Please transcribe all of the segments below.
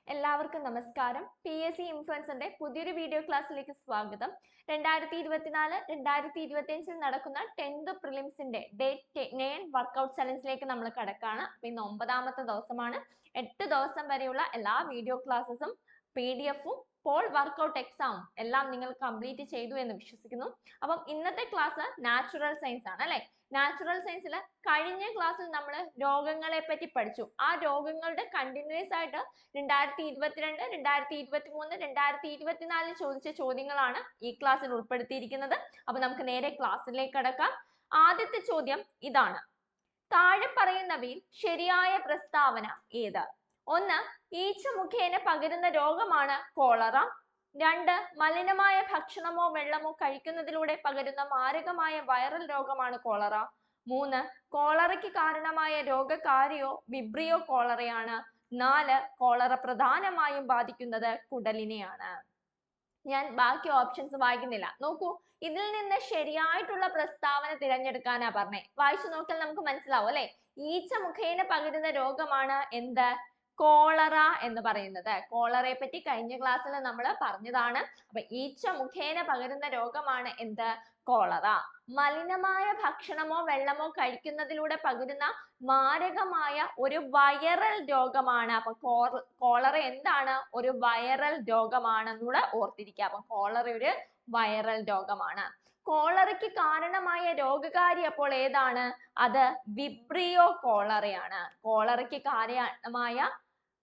എല്ലാവർക്കും നമസ്കാരം. PSC ഇൻഫ്ലുവൻസറിന്റെ പുതിയൊരു വീഡിയോ ക്ലാസ്സിലേക്ക് സ്വാഗതം. 2024-2025 നടക്കുന്ന 10th പ്രിലിംസിന്റെ ഡേ 9 വർക്കൗട്ട് ചലഞ്ചിലേക്ക് നമ്മൾ കടക്കാണ്. അപ്പൊ ഇന്ന് 9ാമത്തെ ദിവസമാണ്. 8 ദിവസം വരെയുള്ള എല്ലാ വീഡിയോ ക്ലാസ്സസും PDF-ഉം പോൾ വർക്കൗട്ട് എക്സാം എല്ലാം നിങ്ങൾ കംപ്ലീറ്റ് ചെയ്തു എന്ന് വിശ്വസിക്കുന്നു. അപ്പം ഇന്നത്തെ ക്ലാസ് നാച്ചുറൽ സയൻസ് ആണ് അല്ലെ. നാച്ചുറൽ സയൻസിൽ കഴിഞ്ഞ ക്ലാസ്സിൽ നമ്മൾ രോഗങ്ങളെ പറ്റി പഠിച്ചു. ആ രോഗങ്ങളുടെ കണ്ടിന്യൂസ് ആയിട്ട് 2022, 2023, 2024 ചോദിച്ച ചോദ്യങ്ങളാണ് ഈ ക്ലാസ്സിൽ ഉൾപ്പെടുത്തിയിരിക്കുന്നത്. അപ്പൊ നമുക്ക് നേരെ ക്ലാസ്സിലേക്ക് കടക്കാം. ആദ്യത്തെ ചോദ്യം ഇതാണ്: താഴെ പറയുന്നവയിൽ ശരിയായ പ്രസ്താവന ഏത്? 1. ഈച്ച മുഖേന പകരുന്ന രോഗമാണ് കോളറ. 2. മലിനമായ ഭക്ഷണമോ വെള്ളമോ കഴിക്കുന്നതിലൂടെ പകരുന്ന മാരകമായ വൈറൽ രോഗമാണ് കോളറ. 3. കോളറയ്ക്ക് കാരണമായ രോഗകാരിയോ വിബ്രിയോ കോളറയാണ്. 4. കോളറ പ്രധാനമായും ബാധിക്കുന്നത് കുടലിനെയാണ്. ഞാൻ ബാക്കി ഓപ്ഷൻസ് വായിക്കുന്നില്ല. നോക്കൂ, ഇതിൽ നിന്ന് ശരിയായിട്ടുള്ള പ്രസ്താവന തിരഞ്ഞെടുക്കാനാ പറഞ്ഞേ. വായിച്ചു നോക്കിയാൽ നമുക്ക് മനസ്സിലാവും അല്ലെ. ഈച്ച മുഖേന പകരുന്ന രോഗമാണ് എന്ത്? കോളറ എന്ന് പറയുന്നത്. കോളറയെ പറ്റി കഴിഞ്ഞ ക്ലാസ്സിൽ നമ്മൾ പറഞ്ഞതാണ്. അപ്പൊ ഈച്ച മുഖേന പകരുന്ന രോഗമാണ് എന്ത്? കോളറ. മലിനമായ ഭക്ഷണമോ വെള്ളമോ കഴിക്കുന്നതിലൂടെ പകരുന്ന മാരകമായ ഒരു വൈറൽ രോഗമാണ്. അപ്പൊ കോളറ എന്താണ്? ഒരു വൈറൽ രോഗമാണെന്നൂടെ ഓർത്തിരിക്കുക. അപ്പൊ കോളറ ഒരു വൈറൽ രോഗമാണ്. കോളറയ്ക്ക് കാരണമായ രോഗകാരി അപ്പോൾ ഏതാണ്? അത് വിബ്രിയോ കോളറയാണ്. കോളറയ്ക്ക് കാരണമായ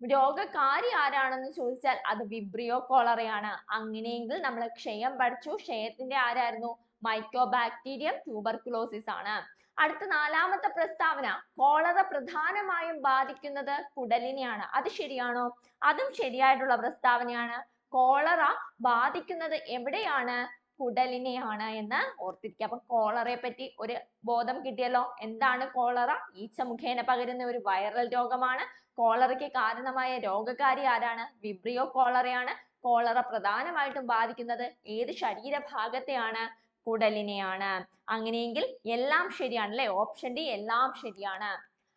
രോഗകാരി ആരാണെന്ന് ചോദിച്ചാൽ അത് വിബ്രിയോ കോളറയാണ്. അങ്ങനെയെങ്കിൽ നമ്മൾ ക്ഷയം പഠിച്ചു. ക്ഷയത്തിന്റെ ആരായിരുന്നു? മൈക്കോബാക്ടീരിയം ട്യൂബർകുലോസിസ് ആണ്. അടുത്ത 4ാമത്തെ പ്രസ്താവന: കോളറ പ്രധാനമായും ബാധിക്കുന്നത് കുടലിനെയാണ്. അത് ശരിയാണോ? അതും ശരിയായിട്ടുള്ള പ്രസ്താവനയാണ്. കോളറ ബാധിക്കുന്നത് എവിടെയാണ്? കുടലിനെയാണ് എന്ന് ഓർത്തിരിക്കുക. അപ്പൊ കോളറയെ പറ്റി ഒരു ബോധം കിട്ടിയല്ലോ. എന്താണ് കോളറ? ഈച്ച മുഖേന പകരുന്ന ഒരു വൈറൽ രോഗമാണ്. കോളറയ്ക്ക് കാരണമായ രോഗകാരി ആരാണ്? വിബ്രിയോ കോളറയാണ്. കോളറ പ്രധാനമായിട്ടും ബാധിക്കുന്നത് ഏത് ശരീരഭാഗത്തെയാണ്? കുടലിനെയാണ്. അങ്ങനെയെങ്കിൽ എല്ലാം ശരിയാണ് അല്ലെ. ഓപ്ഷൻ ഡി എല്ലാം ശരിയാണ്.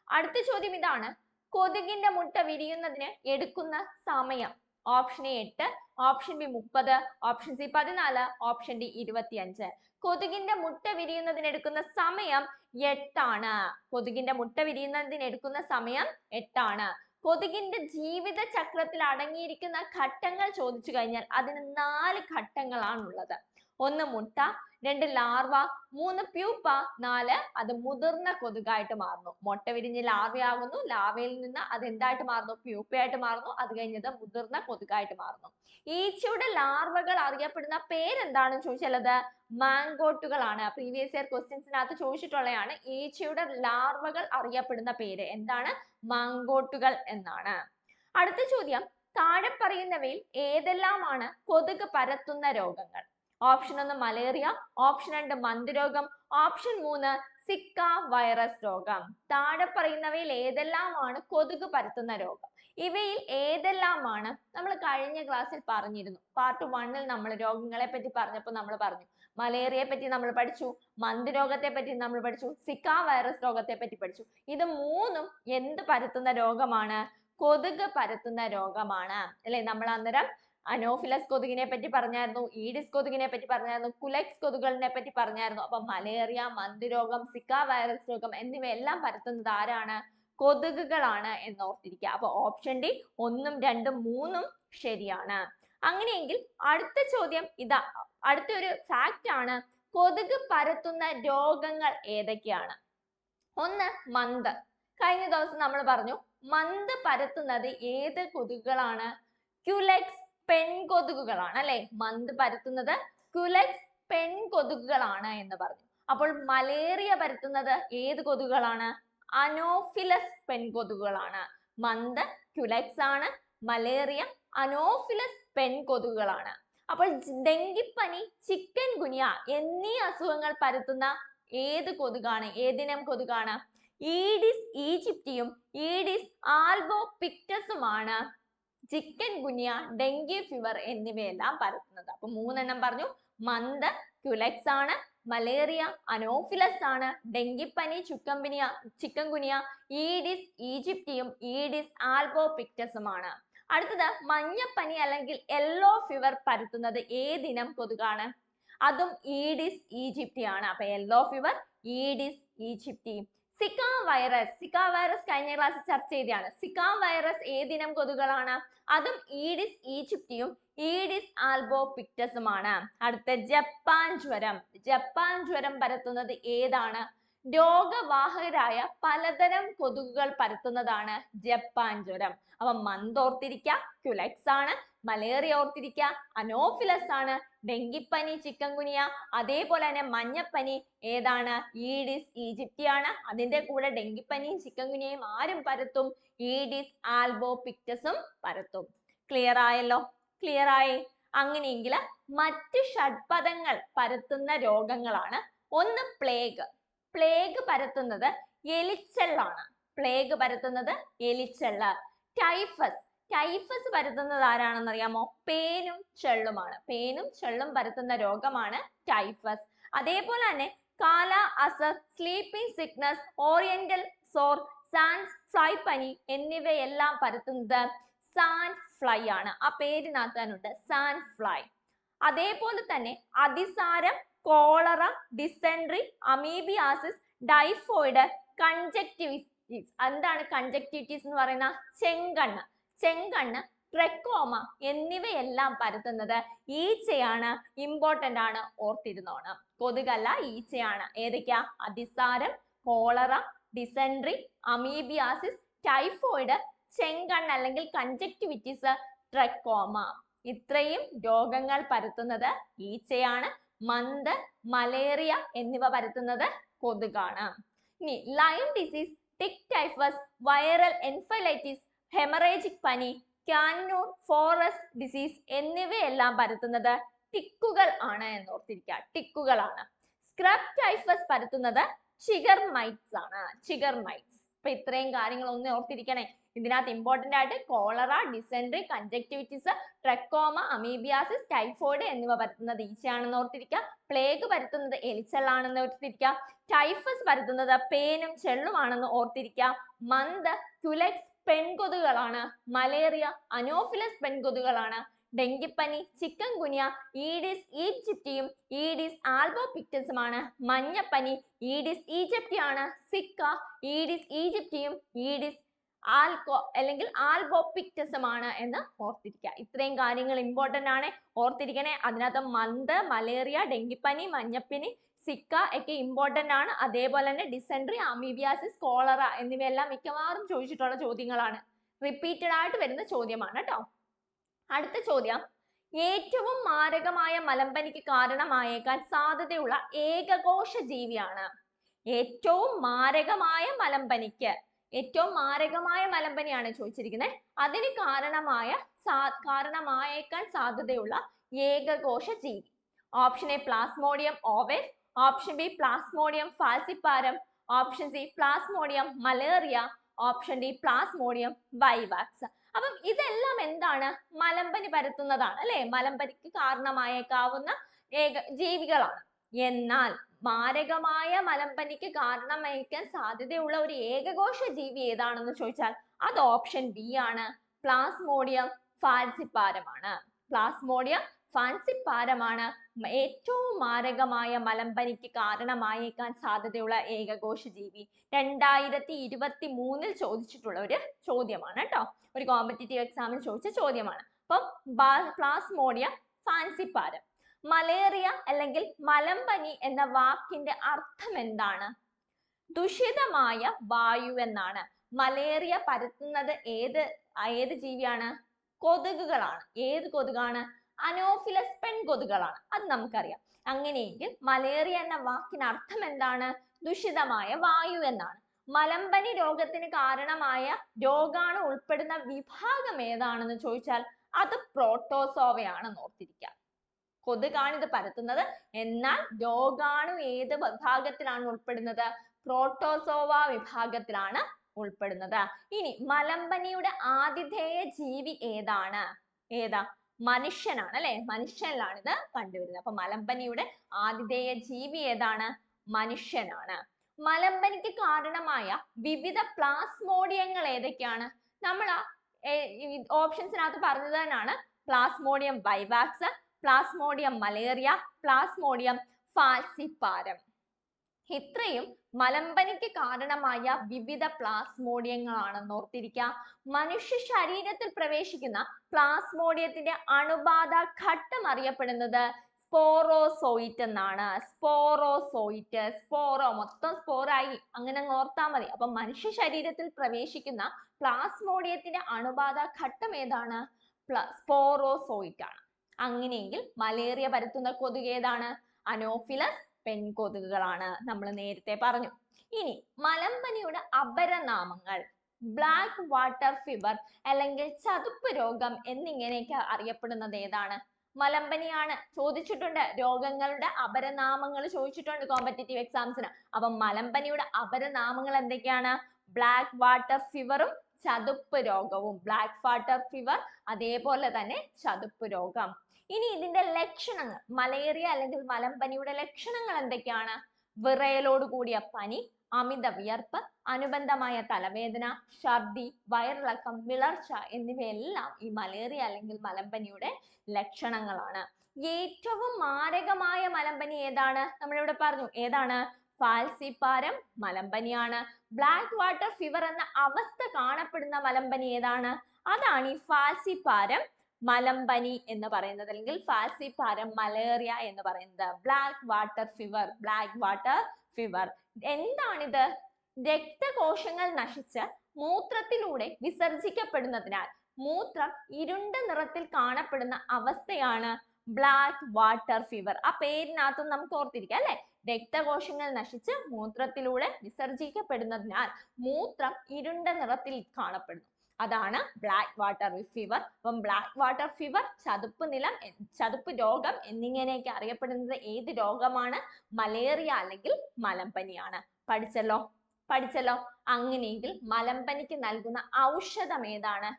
അടുത്ത ചോദ്യം ഇതാണ്: കൊതുകിന്റെ മുട്ട വിരിയുന്നതിന് എടുക്കുന്ന സമയം. Option A 8, option B 30, option C 14, option D 25. കൊതുകിന്റെ മുട്ട വിരിയുന്നതിന് എടുക്കുന്ന സമയം 8 ആണ്. കൊതുകിന്റെ മുട്ട വിരിയുന്നതിന് എടുക്കുന്ന സമയം 8 ആണ്. കൊതുകിന്റെ ജീവിത ചക്രത്തിൽ അടങ്ങിയിരിക്കുന്ന ഘട്ടങ്ങൾ ചോദിച്ചു കഴിഞ്ഞാൽ അതിന് 4 ഘട്ടങ്ങളാണുള്ളത്. 1 മുട്ട, 2 ലാർവ, 3 പ്യൂപ്പ, 4 അത് മുതിർന്ന കൊതുകായിട്ട് മാറുന്നു. മുട്ട വിരിഞ്ഞ് ലാർവയാകുന്നു. ലാർവയിൽ നിന്ന് അത് എന്തായിട്ട് മാറുന്നു? പ്യൂപ്പയായിട്ട് മാറുന്നു. അത് കഴിഞ്ഞത് മുതിർന്ന കൊതുകായിട്ട് മാറുന്നു. ഈച്ചയുടെ ലാർവകൾ അറിയപ്പെടുന്ന പേരെന്താണെന്ന് ചോദിച്ചാൽ അത് മാങ്കോട്ടുകളാണ്. Previous year ക്വസ്റ്റ്യൻസിനകത്ത് ചോദിച്ചിട്ടുള്ളതാണ്. ഈച്ചയുടെ ലാർവകൾ അറിയപ്പെടുന്ന പേര് എന്താണ്? മാങ്കോട്ടുകൾ എന്നാണ്. അടുത്ത ചോദ്യം: താഴെ പറയുന്നവയിൽ ഏതെല്ലാമാണ് കൊതുക് പരത്തുന്ന രോഗങ്ങൾ? ഓപ്ഷൻ 1 മലേറിയ, ഓപ്ഷൻ 2 മന്ദരോഗം, ഓപ്ഷൻ 3 സിക്ക വൈറസ് രോഗം. താഴെ പറയുന്നവയിൽ ഏതെല്ലാമാണ് കൊതുക് പരത്തുന്ന രോഗം? ഇവയിൽ ഏതെല്ലാമാണ് നമ്മൾ കഴിഞ്ഞ ക്ലാസ്സിൽ പറഞ്ഞിരുന്നു. പാർട്ട് 1-ൽ നമ്മൾ രോഗങ്ങളെ പറ്റി പറഞ്ഞപ്പോൾ നമ്മൾ പറഞ്ഞു. മലേറിയയെ പറ്റി നമ്മൾ പഠിച്ചു, മന്ദരോഗത്തെ പറ്റി നമ്മൾ പഠിച്ചു, സിക്ക വൈറസ് രോഗത്തെ പറ്റി പഠിച്ചു. ഇത് മൂന്നും എന്ത് പരത്തുന്ന രോഗമാണ്? കൊതുക് പരത്തുന്ന രോഗമാണ് അല്ലെ. നമ്മൾ അന്നേരം അനോഫിലസ് കൊതുകിനെ പറ്റി പറഞ്ഞായിരുന്നു, ഈഡിസ് കൊതുകിനെ പറ്റി പറഞ്ഞായിരുന്നു, കുലെക്സ് കൊതുകുകളെ പറ്റി പറഞ്ഞായിരുന്നു. അപ്പൊ മലേറിയ, മന്ദരോഗം, സിക്ക വൈറസ് രോഗം എന്നിവയെല്ലാം പരത്തുന്നത് ആരാണ്? കൊതുകുകളാണ് എന്ന് ഓർത്തിരിക്കുക. അപ്പൊ ഓപ്ഷൻ ഡി 1, 2, 3 ശരിയാണ്. അങ്ങനെയെങ്കിൽ അടുത്ത ചോദ്യം ഇതാ. അടുത്തൊരു ഫാക്റ്റ് ആണ്: കൊതുക് പരത്തുന്ന രോഗങ്ങൾ ഏതൊക്കെയാണ്? 1 മന്ത്. കഴിഞ്ഞ ദിവസം നമ്മൾ പറഞ്ഞു മന്ത് പരത്തുന്നത് ഏത് കൊതുകുകളാണ്? ക്യുലെക്സ് പെൺകൊതുകുകളാണ് അല്ലെ. മന്ത് പരത്തുന്നത് ക്യുലെക്സ് പെൺകൊതുകുകളാണ് എന്ന് പറഞ്ഞു. അപ്പോൾ മലേറിയ പരത്തുന്നത് ഏത് കൊതുകുകളാണ്? അനോഫിലസ് പെൺകൊതുകുകളാണ്. മന്ത് ക്യുലെക്സ് ആണ്. മലേറിയ അനോഫിലസ് പെൺകൊതുകുകളാണ്. അപ്പോൾ ഡെങ്കിപ്പനി, ചിക്കൻ ഗുനിയ എന്നീ അസുഖങ്ങൾ പരത്തുന്ന ഏത് കൊതുകാണ്? ഏതിനം കൊതുകാണ്? ഈഡിസ് ഈജിപ്തിയും ഈഡിസ് ആൽബോപിക്ടസുമാണ് ചിക്കൻ ഗുനിയ, ഡെങ്കി ഫീവർ എന്നിവയെല്ലാം പരത്തുന്നത്. അപ്പൊ 3 എണ്ണം പറഞ്ഞു. മന്ത് ക്യുലെക്സ് ആണ്, മലേറിയ അനോഫിലസ് ആണ്, ഡെങ്കിപ്പനി ചിക്കൻ ഗുനിയ ഈഡിസ് ഈജിപ്തിയും ഈഡിസ് ആൽബോപിക്ടസുമാണ്. അടുത്തത് മഞ്ഞപ്പനി അല്ലെങ്കിൽ യെല്ലോ ഫീവർ പരത്തുന്നത് ഏതിനം കൊതുകാണ്? അതും ഈഡിസ് ഈജിപ്തി ആണ്. അപ്പൊ yellow fever Aedes aegypti. Zika virus കഴിഞ്ഞ ക്ലാസ്സിൽ ചർച്ച ചെയ്തതാണ്. സിക്ക വൈറസ് ഏതിനം കൊതുകുകളാണ്? അതും ഈഡിസ് ഈജിപ്തിയും ഈഡിസ് ആൽബോപിക്ടസുമാണ്. അടുത്ത ജപ്പാൻ ജ്വരം പരത്തുന്നത് ഏതാണ്? രോഗവാഹകരായ പലതരം കൊതുകുകൾ പരത്തുന്നതാണ് ജപ്പാൻ ജ്വരം. അപ്പൊ മന്ത് ഓർത്തിരിക്കുക, ക്യുലെക്സ് ആണ്. മലേറിയ ഓർത്തിരിക്കുക, അനോഫിലസ് ആണ്. ഡെങ്കിപ്പനി ചിക്കൻ ഗുനിയ, അതേപോലെ തന്നെ മഞ്ഞപ്പനി ഏതാണ്? ഈഡിസ് ഈജിപ്തി ആണ്. അതിന്റെ കൂടെ ഡെങ്കിപ്പനിയും ചിക്കൻ ഗുനിയയും ആരും പരത്തും? ഈഡിസ് ആൽബോപിക്ടസും പരത്തും. ക്ലിയർ ആയല്ലോ? ക്ലിയർ ആയി. അങ്ങനെയെങ്കിൽ മറ്റ് ഷഡ്പദങ്ങൾ പരത്തുന്ന രോഗങ്ങളാണ്. ഒന്ന് പ്ലേഗ് പരത്തുന്നത് എലിച്ചെള്ളാണ്. ടൈഫസ് പരത്തുന്നത് ആരാണെന്ന് അറിയാമോ? പേനും ചെള്ളും പരത്തുന്ന രോഗമാണ് ടൈഫസ്. അതേപോലെ തന്നെ കാല അസർ, സ്ലീപ്പിംഗ് സിക്നസ്, ഓറിയന്റൽ സോർ, സാൻഡ് ഫ്ലൈ പനി എന്നിവയെല്ലാം പരത്തുന്നത് സാൻഡ് ഫ്ലൈ ആണ്. ആ പേരിനകത്ത് തന്നെ ഉണ്ട് സാൻഡ് ഫ്ലൈ. അതേപോലെ തന്നെ അതിസാരം, cholera, dysentery, amoebiasis, typhoid, conjunctivitis. എന്താണ് കൺജക്റ്റിവിറ്റീസ് എന്ന് പറയുന്ന? ചെങ്കണ്ണ്, ട്രെക്കോമ എന്നിവയെല്ലാം പരത്തുന്നത് ഈച്ചയാണ്. ഇമ്പോർട്ടന്റ് ആണ്, ഓർത്തിരുന്നോണം. കൊതുകല്ല, ഈച്ചയാണ്. ഏതൊക്കെയാ? അതിസാരം, കോളറ, ഡിസെൻട്രി, അമീബിയാസിസ്, ടൈഫോയിഡ്, ചെങ്കണ്ണ് അല്ലെങ്കിൽ കൺജക്റ്റിവിറ്റീസ്, ട്രെക്കോമ. ഇത്രയും രോഗങ്ങൾ പരത്തുന്നത് ഈച്ചയാണ്. മന്ത്, മലേറിയ എന്നിവ പരത്തുന്നത് കൊതുകാണ്. ഇനി Lyme disease, tick typhus, viral encephalitis, haemorrhagic പനി, കാനൂർ ഫോറസ്റ്റ് ഡിസീസ് എന്നിവയെല്ലാം പരത്തുന്നത് ടിക്കുകൾ ആണ് എന്നോർത്തിരിക്കുക. ടിക്കുകളാണ്. സ്ക്രബ് ടൈഫസ് പരത്തുന്നത് ചിഗർ മൈറ്റ്സ് ആണ്. അപ്പൊ ഇത്രയും കാര്യങ്ങൾ ഒന്ന് ഓർത്തിരിക്കണേ. ഇതിനകത്ത് ഇമ്പോർട്ടന്റ് ആയിട്ട് cholera, dysentery, conjunctivitis, trachoma, amoebiasis, typhoid എന്നിവ പരത്തുന്നത് ഈച്ചയാണെന്ന് ഓർത്തിരിക്കുക. പ്ലേഗ് പരത്തുന്നത് എലിച്ചെള്ളാണെന്ന് ഓർത്തിരിക്കുക. ടൈഫസ് പരത്തുന്നത് പേനും ചെള്ളുമാണെന്ന് ഓർത്തിരിക്കുക. മന്ത്, ക്യുലെക്സ് പെൺകൊതുകുകളാണ്. മലേറിയ, അനോഫിലസ് പെൺകൊതുകുകളാണ്. ഡെങ്കിപ്പനി, ചിക്കൻ ഗുനിയ ഈഡിസ് ഈജിപ്തിയും ഈഡിസ് ആൽബോപിക്ടസുമാണ്. മഞ്ഞപ്പനി ഈഡിസ് ഈജിപ്തി ആണ്. സിക്ക ഈഡിസ് ഈജിപ്തിയും ഈഡിസ് അല്ലെങ്കിൽ ആൽബോപിക്ടസുമാണ് എന്ന് ഓർത്തിരിക്കുക. ഇത്രയും കാര്യങ്ങൾ ഇമ്പോർട്ടന്റ് ആണ്, ഓർത്തിരിക്കണേ. അതിനകത്ത് മന്ത്, മലേറിയ, ഡെങ്കിപ്പനി, മഞ്ഞപ്പനി, സിക്ക ഒക്കെ ഇമ്പോർട്ടന്റ് ആണ്. അതേപോലെ തന്നെ ഡിസെൻട്രി, അമീബിയാസിസ്, കോളറ എന്നിവയെല്ലാം മിക്കവാറും ചോദിച്ചിട്ടുള്ള ചോദ്യങ്ങളാണ്. റിപ്പീറ്റഡ് ആയിട്ട് വരുന്ന ചോദ്യമാണ് കേട്ടോ. അടുത്ത ചോദ്യം, ഏറ്റവും മാരകമായ മലമ്പനിക്ക് കാരണമായേക്കാൻ സാധ്യതയുള്ള ഏകകോശ ജീവിയാണ്. ഏറ്റവും മാരകമായ മലമ്പനിയാണ് ചോദിച്ചിരിക്കുന്നത്. അതിന് കാരണമായേക്കാൻ സാധ്യതയുള്ള ഏകകോശ ജീവി. Option A Plasmodium ovale, option B Plasmodium falciparum, option C Plasmodium malariae, option D Plasmodium vivax. അപ്പം ഇതെല്ലാം എന്താണ്? മലമ്പനി പരത്തുന്നതാണ് അല്ലെ? മലമ്പനിക്ക് കാരണമായേക്കാവുന്ന ജീവികളാണ്. എന്നാൽ മാരകമായ മലമ്പനിക്ക് കാരണമായേക്കാൻ സാധ്യതയുള്ള ഒരു ഏകകോശ ജീവി ഏതാണെന്ന് ചോദിച്ചാൽ അത് ഓപ്ഷൻ ബി ആണ്. പ്ലാസ്മോഡിയം ഫാൽസിപ്പാരമാണ് ഏറ്റവും മാരകമായ മലമ്പനിക്ക് കാരണമായേക്കാൻ സാധ്യതയുള്ള ഏകകോശ ജീവി. 2023 ചോദിച്ചിട്ടുള്ള ഒരു ചോദ്യമാണ് കേട്ടോ. ഒരു കോമ്പറ്റേറ്റീവ് എക്സാമിൽ ചോദിച്ച ചോദ്യമാണ്. അപ്പം പ്ലാസ്മോഡിയം ഫാൽസിപ്പാരം. മലേറിയ അല്ലെങ്കിൽ മലമ്പനി എന്ന വാക്കിന്റെ അർത്ഥം എന്താണ്? ദുഷിതമായ വായു എന്നാണ്. മലേറിയ പരത്തുന്നത് ഏത് ജീവിയാണ്? കൊതുകുകളാണ്. ഏത് കൊതുകാണ്? അനോഫിലസ് പെൺകൊതുകുകളാണ്. അത് നമുക്കറിയാം. അങ്ങനെയെങ്കിൽ മലേറിയ എന്ന വാക്കിന് അർത്ഥം എന്താണ്? ദുഷിതമായ വായു എന്നാണ്. മലമ്പനി രോഗത്തിന് കാരണമായ രോഗാണു ഉൾപ്പെടുന്ന വിഭാഗം ഏതാണെന്ന് ചോദിച്ചാൽ അത് പ്രോട്ടോസോവയാണെന്ന് ഓർത്തിരിക്കുക. കൊതുകാണ് ഇത് പരത്തുന്നത്, എന്നാൽ രോഗാണു ഏത് വിഭാഗത്തിലാണ് ഉൾപ്പെടുന്നത്? പ്രോട്ടോസോവ വിഭാഗത്തിലാണ് ഉൾപ്പെടുന്നത്. ഇനി മലമ്പനിയുടെ ആതിഥേയ ജീവി ഏതാണ്? മനുഷ്യനാണ് അല്ലെ? മനുഷ്യനിലാണ് ഇത് കണ്ടുവരുന്നത്. അപ്പൊ മലമ്പനിയുടെ ആതിഥേയ ജീവി ഏതാണ്? മനുഷ്യനാണ്. മലമ്പനിക്ക് കാരണമായ വിവിധ പ്ലാസ്മോഡിയങ്ങൾ ഏതൊക്കെയാണ്? നമ്മൾ ഓപ്ഷൻസിനകത്ത് പറഞ്ഞത് തന്നെയാണ്. Plasmodium vivax, Plasmodium malaria, Plasmodium ഫാൽസിപാരം. ഇത്രയും മലമ്പനിക്ക് കാരണമായ വിവിധ പ്ലാസ്മോഡിയങ്ങളാണെന്ന് ഓർത്തിരിക്കുക. മനുഷ്യ ശരീരത്തിൽ പ്രവേശിക്കുന്ന പ്ലാസ്മോഡിയത്തിന്റെ അണുബാധ ഘട്ടം അറിയപ്പെടുന്നത് സ്പോറോസോയിറ്റ് എന്നാണ്. സ്പോറോസോയിറ്റ്, സ്പോറോ മൊത്തം സ്പോറായി അങ്ങനെ അങ്ങ് ഓർത്താൽ മതി. അപ്പൊ മനുഷ്യ ശരീരത്തിൽ പ്രവേശിക്കുന്ന പ്ലാസ്മോഡിയത്തിന്റെ അണുബാധ ഘട്ടം ഏതാണ്? സ്പോറോസോയിറ്റ് ആണ്. അങ്ങനെയെങ്കിൽ മലേറിയ പരത്തുന്ന കൊതുക് ഏതാണ്? അനോഫിലസ് പെൺകൊതുകുകളാണ്, നമ്മൾ നേരത്തെ പറഞ്ഞു. ഇനി മലമ്പനിയുടെ അപരനാമങ്ങൾ. ബ്ലാക്ക് വാട്ടർ ഫീവർ അല്ലെങ്കിൽ ചതുപ്പ് രോഗം എന്നിങ്ങനെയൊക്കെ അറിയപ്പെടുന്നത് ഏതാണ്? മലമ്പനിയാണ്. ചോദിച്ചിട്ടുണ്ട്, രോഗങ്ങളുടെ അപരനാമങ്ങൾ ചോദിച്ചിട്ടുണ്ട് കോമ്പറ്റേറ്റീവ് എക്സാംസിന്. അപ്പൊ മലമ്പനിയുടെ അപരനാമങ്ങൾ എന്തൊക്കെയാണ്? ബ്ലാക്ക് വാട്ടർ ഫീവറും ചതുപ്പ് രോഗവും. ബ്ലാക്ക് വാട്ടർ ഫീവർ, അതേപോലെ തന്നെ ചതുപ്പ് രോഗം. ഇനി ഇതിന്റെ ലക്ഷണങ്ങൾ, മലേറിയ അല്ലെങ്കിൽ മലമ്പനിയുടെ ലക്ഷണങ്ങൾ എന്തൊക്കെയാണ്? വിറയലോട് കൂടിയ പനി, അമിത വിയർപ്പ്, അനുബന്ധമായ തലവേദന, ഛർദി, വയറിളക്കം, വിളർച്ച എന്നിവയെല്ലാം ഈ മലേറിയ അല്ലെങ്കിൽ മലമ്പനിയുടെ ലക്ഷണങ്ങളാണ്. ഏറ്റവും മാരകമായ മലമ്പനി ഏതാണ്? നമ്മളിവിടെ പറഞ്ഞു, ഏതാണ്? ഫാൽസിപാരം മലമ്പനിയാണ്. ബ്ലാക്ക് വാട്ടർ ഫീവർ എന്ന അവസ്ഥ കാണപ്പെടുന്ന മലമ്പനി ഏതാണ്? അതാണ് ഈ ഫാൽസിപാരം മലമ്പനി എന്ന് പറയുന്നത്, അല്ലെങ്കിൽ ഫാൽസിപാരം മലേറിയ എന്ന് പറയുന്നത്. Black water fever, black water fever എന്താണിത്? രക്തകോശങ്ങൾ നശിച്ച് മൂത്രത്തിലൂടെ വിസർജിക്കപ്പെടുന്നതിനാൽ മൂത്രം ഇരുണ്ട നിറത്തിൽ കാണപ്പെടുന്ന അവസ്ഥയാണ് ബ്ലാക്ക് വാട്ടർ ഫീവർ. ആ പേരിനകത്തും നമുക്ക് ഓർത്തിരിക്കാം അല്ലെ? രക്തകോശങ്ങൾ നശിച്ച് മൂത്രത്തിലൂടെ വിസർജിക്കപ്പെടുന്നതിനാൽ മൂത്രം ഇരുണ്ട നിറത്തിൽ കാണപ്പെടുന്നു, അതാണ് ബ്ലാക്ക് വാട്ടർ ഫീവർ. അപ്പം ബ്ലാക്ക് വാട്ടർ ഫീവർ, ചതുപ്പ് നിലം, ചതുപ്പ് രോഗം എന്നിങ്ങനെയൊക്കെ അറിയപ്പെടുന്നത് ഏത് രോഗമാണ്? മലേറിയ അല്ലെങ്കിൽ മലമ്പനിയാണ്. പഠിച്ചല്ലോ. അങ്ങനെയെങ്കിൽ മലമ്പനിക്ക് നൽകുന്ന ഔഷധം ഏതാണ്?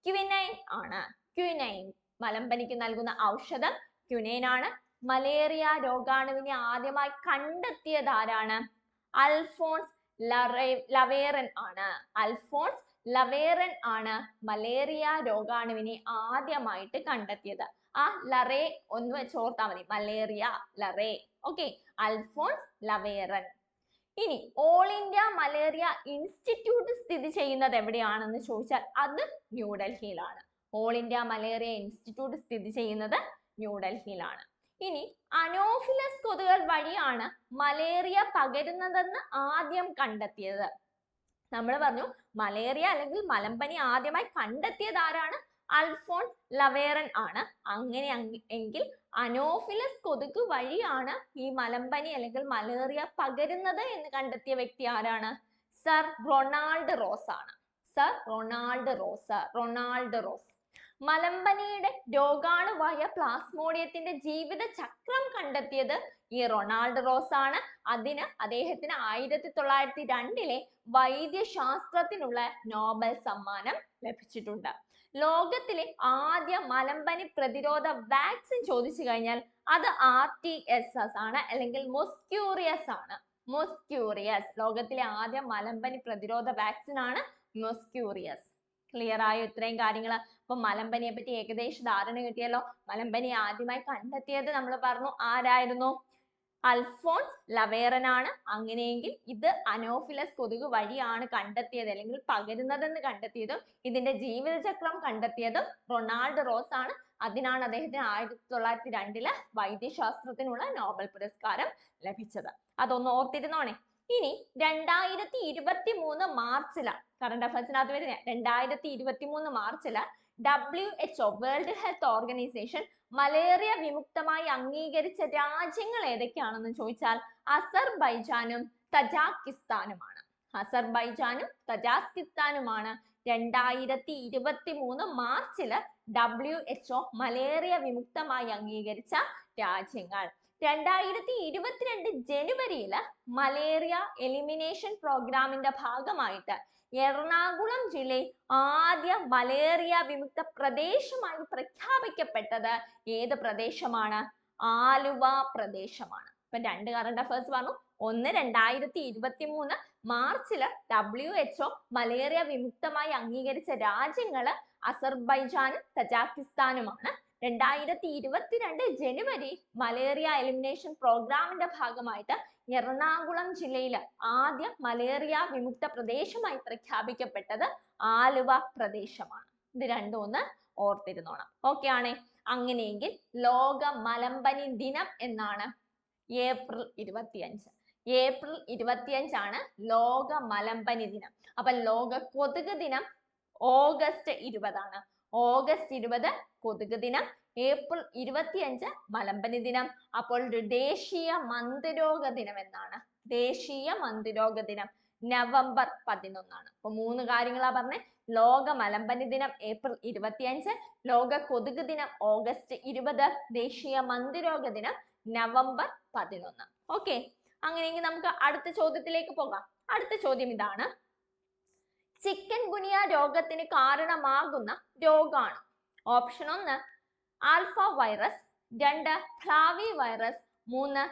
ക്വിനൈൻ ആണ്. ക്വിനൈൻ, മലമ്പനിക്ക് നൽകുന്ന ഔഷധം ക്വിനൈൻ ആണ്. മലേറിയ രോഗാണുവിനെ ആദ്യമായി കണ്ടെത്തിയത് ആരാണ്? അൽഫോൺസ് ലവേറൻ ആണ്. അൽഫോൺസ് ലവേറൻ ആണ് മലേറിയ രോഗാണുവിനെ ആദ്യമായിട്ട് കണ്ടെത്തിയത്. ആ ലറേ ഒന്ന് വെച്ച് ഓർത്താൽ മതി, മലേറിയ ലറേ. ഓക്കെ, അൽഫോൺസ് ലവേറൻ. ഇനി ഓൾ ഇന്ത്യ മലേറിയ ഇൻസ്റ്റിറ്റ്യൂട്ട് സ്ഥിതി ചെയ്യുന്നത് എവിടെയാണെന്ന് ചോദിച്ചാൽ അത് ന്യൂഡൽഹിയിലാണ്. ഓൾ ഇന്ത്യ മലേറിയ ഇൻസ്റ്റിറ്റ്യൂട്ട് സ്ഥിതി ചെയ്യുന്നത് ന്യൂഡൽഹിയിലാണ്. ഇനി അനോഫിലസ് കൊതുകുകൾ വഴിയാണ് മലേറിയ പകരുന്നതെന്ന് ആദ്യം കണ്ടെത്തിയത്. നമ്മൾ പറഞ്ഞു മലേറിയ അല്ലെങ്കിൽ മലമ്പനി ആദ്യമായി കണ്ടെത്തിയത് ആരാണ്? അൽഫോൺസ് ലവേറൻ ആണ്. അങ്ങനെ എങ്കിൽ അനോഫിലസ് കൊതുക് വഴിയാണ് ഈ മലമ്പനി അല്ലെങ്കിൽ മലേറിയ പകരുന്നത് എന്ന് കണ്ടെത്തിയ വ്യക്തി ആരാണ്? സർ റൊണാൾഡ് റോസ് ആണ്. Sir Ronald Ross. മലമ്പനിയുടെ രോഗാണുവായ പ്ലാസ്മോഡിയത്തിന്റെ ജീവിത ചക്രം കണ്ടെത്തിയത് ഈ റൊണാൾഡ് റോസ് ആണ്. അതിന് അദ്ദേഹത്തിന് 1902 വൈദ്യശാസ്ത്രത്തിനുള്ള നോബൽ സമ്മാനം ലഭിച്ചിട്ടുണ്ട്. ലോകത്തിലെ ആദ്യ മലമ്പനി പ്രതിരോധ വാക്സിൻ ചോദിച്ചു കഴിഞ്ഞാൽ അത് RTS ആണ്, അല്ലെങ്കിൽ മൊസ്ക്യൂറിയസ് ആണ്. മൊസ്ക്യൂറിയസ്, ലോകത്തിലെ ആദ്യ മലമ്പനി പ്രതിരോധ വാക്സിൻ ആണ് മൊസ്ക്യൂറിയസ്. ക്ലിയർ ആയോ ഇത്രയും കാര്യങ്ങൾ? അപ്പൊ മലമ്പനിയെ പറ്റി ഏകദേശ ധാരണ കിട്ടിയല്ലോ. മലമ്പനി ആദ്യമായി കണ്ടെത്തിയത് നമ്മൾ പറഞ്ഞു ആരായിരുന്നു? അൽഫോൺസ് ലവേറൻ ആണ്. അങ്ങനെയെങ്കിൽ ഇത് അനോഫിലസ് കൊതുക് വഴിയാണ് കണ്ടെത്തിയത് അല്ലെങ്കിൽ പകരുന്നതെന്ന് കണ്ടെത്തിയതും ഇതിന്റെ ജീവിതചക്രം കണ്ടെത്തിയതും റൊണാൾഡ് റോസ് ആണ്. അതിനാണ് അദ്ദേഹത്തിന് 1902 വൈദ്യശാസ്ത്രത്തിനുള്ള നോബൽ പുരസ്കാരം ലഭിച്ചത്. അതൊന്ന് ഓർത്തിരുന്നോണേ. ഇനി 2023 മാർച്ചിലാണ് കറണ്ട് അഫയേഴ്സിനകത്ത് വരുന്നത്. 2023 മാർച്ചില് WHO world health organisation malaria വിമുക്തമായി അംഗീകരിച്ച രാജ്യങ്ങൾ ഏതൊക്കെയാണെന്ന് ചോദിച്ചാൽ അസർബൈജാനും തജാക്കിസ്ഥാനുമാണ്. അസർബൈജാനും തജാക്കിസ്ഥാനുമാണ് 2023 മാർച്ചില് WHO മലേറിയ വിമുക്തമായി അംഗീകരിച്ച രാജ്യങ്ങൾ. 2022 ജനുവരിയില് മലേറിയ എലിമിനേഷൻ പ്രോഗ്രാമിന്റെ ഭാഗമായിട്ട് എറണാകുളം ജില്ലയിൽ ആദ്യ മലേറിയ വിമുക്ത പ്രദേശമായി പ്രഖ്യാപിക്കപ്പെട്ടത് ഏത് പ്രദേശമാണ്? ആലുവ പ്രദേശമാണ്. ഇപ്പൊ രണ്ട് കറണ്ട് അഫയേഴ്സ് പറഞ്ഞു. 2023 മാർച്ചില് WHO മലേറിയ വിമുക്തമായി അംഗീകരിച്ച രാജ്യങ്ങള് അസർബൈജാനും തജാക്കിസ്ഥാനുമാണ്. 2022 ജനുവരി മലേറിയ എലിമിനേഷൻ പ്രോഗ്രാമിന്റെ ഭാഗമായിട്ട് എറണാകുളം ജില്ലയില് ആദ്യ മലേറിയ വിമുക്ത പ്രദേശമായി പ്രഖ്യാപിക്കപ്പെട്ടത് ആലുവ പ്രദേശമാണ്. ഇത് രണ്ടും ഒന്ന് ഓർത്തിരുന്നോണം. ഓക്കെ ആണേ. അങ്ങനെയെങ്കിൽ ലോക മലമ്പനി ദിനം എന്നാണ് ഏപ്രിൽ 25. ഏപ്രിൽ 25 ആണ് ലോക മലമ്പനി ദിനം. അപ്പൊ ലോക കൊതുക് ദിനം ഓഗസ്റ്റ് 20 ആണ്. ഓഗസ്റ്റ് 20 കൊതുക് ദിനം, ഏപ്രിൽ 25 മലമ്പനി ദിനം. അപ്പോൾ ദേശീയ മന്ദരോഗ ദിനം എന്നാണ്. ദേശീയ മന്ദരോഗ ദിനം നവംബർ 11 ആണ്. അപ്പൊ 3 കാര്യങ്ങളാ പറഞ്ഞേ. ലോക മലമ്പനി ദിനം ഏപ്രിൽ 25, ലോക കൊതുക് ദിനം ഓഗസ്റ്റ് 20, ദേശീയ മന്ദരോഗ ദിനം നവംബർ 11. ഓക്കെ, അങ്ങനെയെങ്കിൽ നമുക്ക് അടുത്ത ചോദ്യത്തിലേക്ക് പോകാം. അടുത്ത ചോദ്യം ഇതാണ്: ചിക്കൻ ഗുനിയ രോഗത്തിന് കാരണമാകുന്ന രോഗാണു. Option 1 alphavirus, 2 flavivirus, 3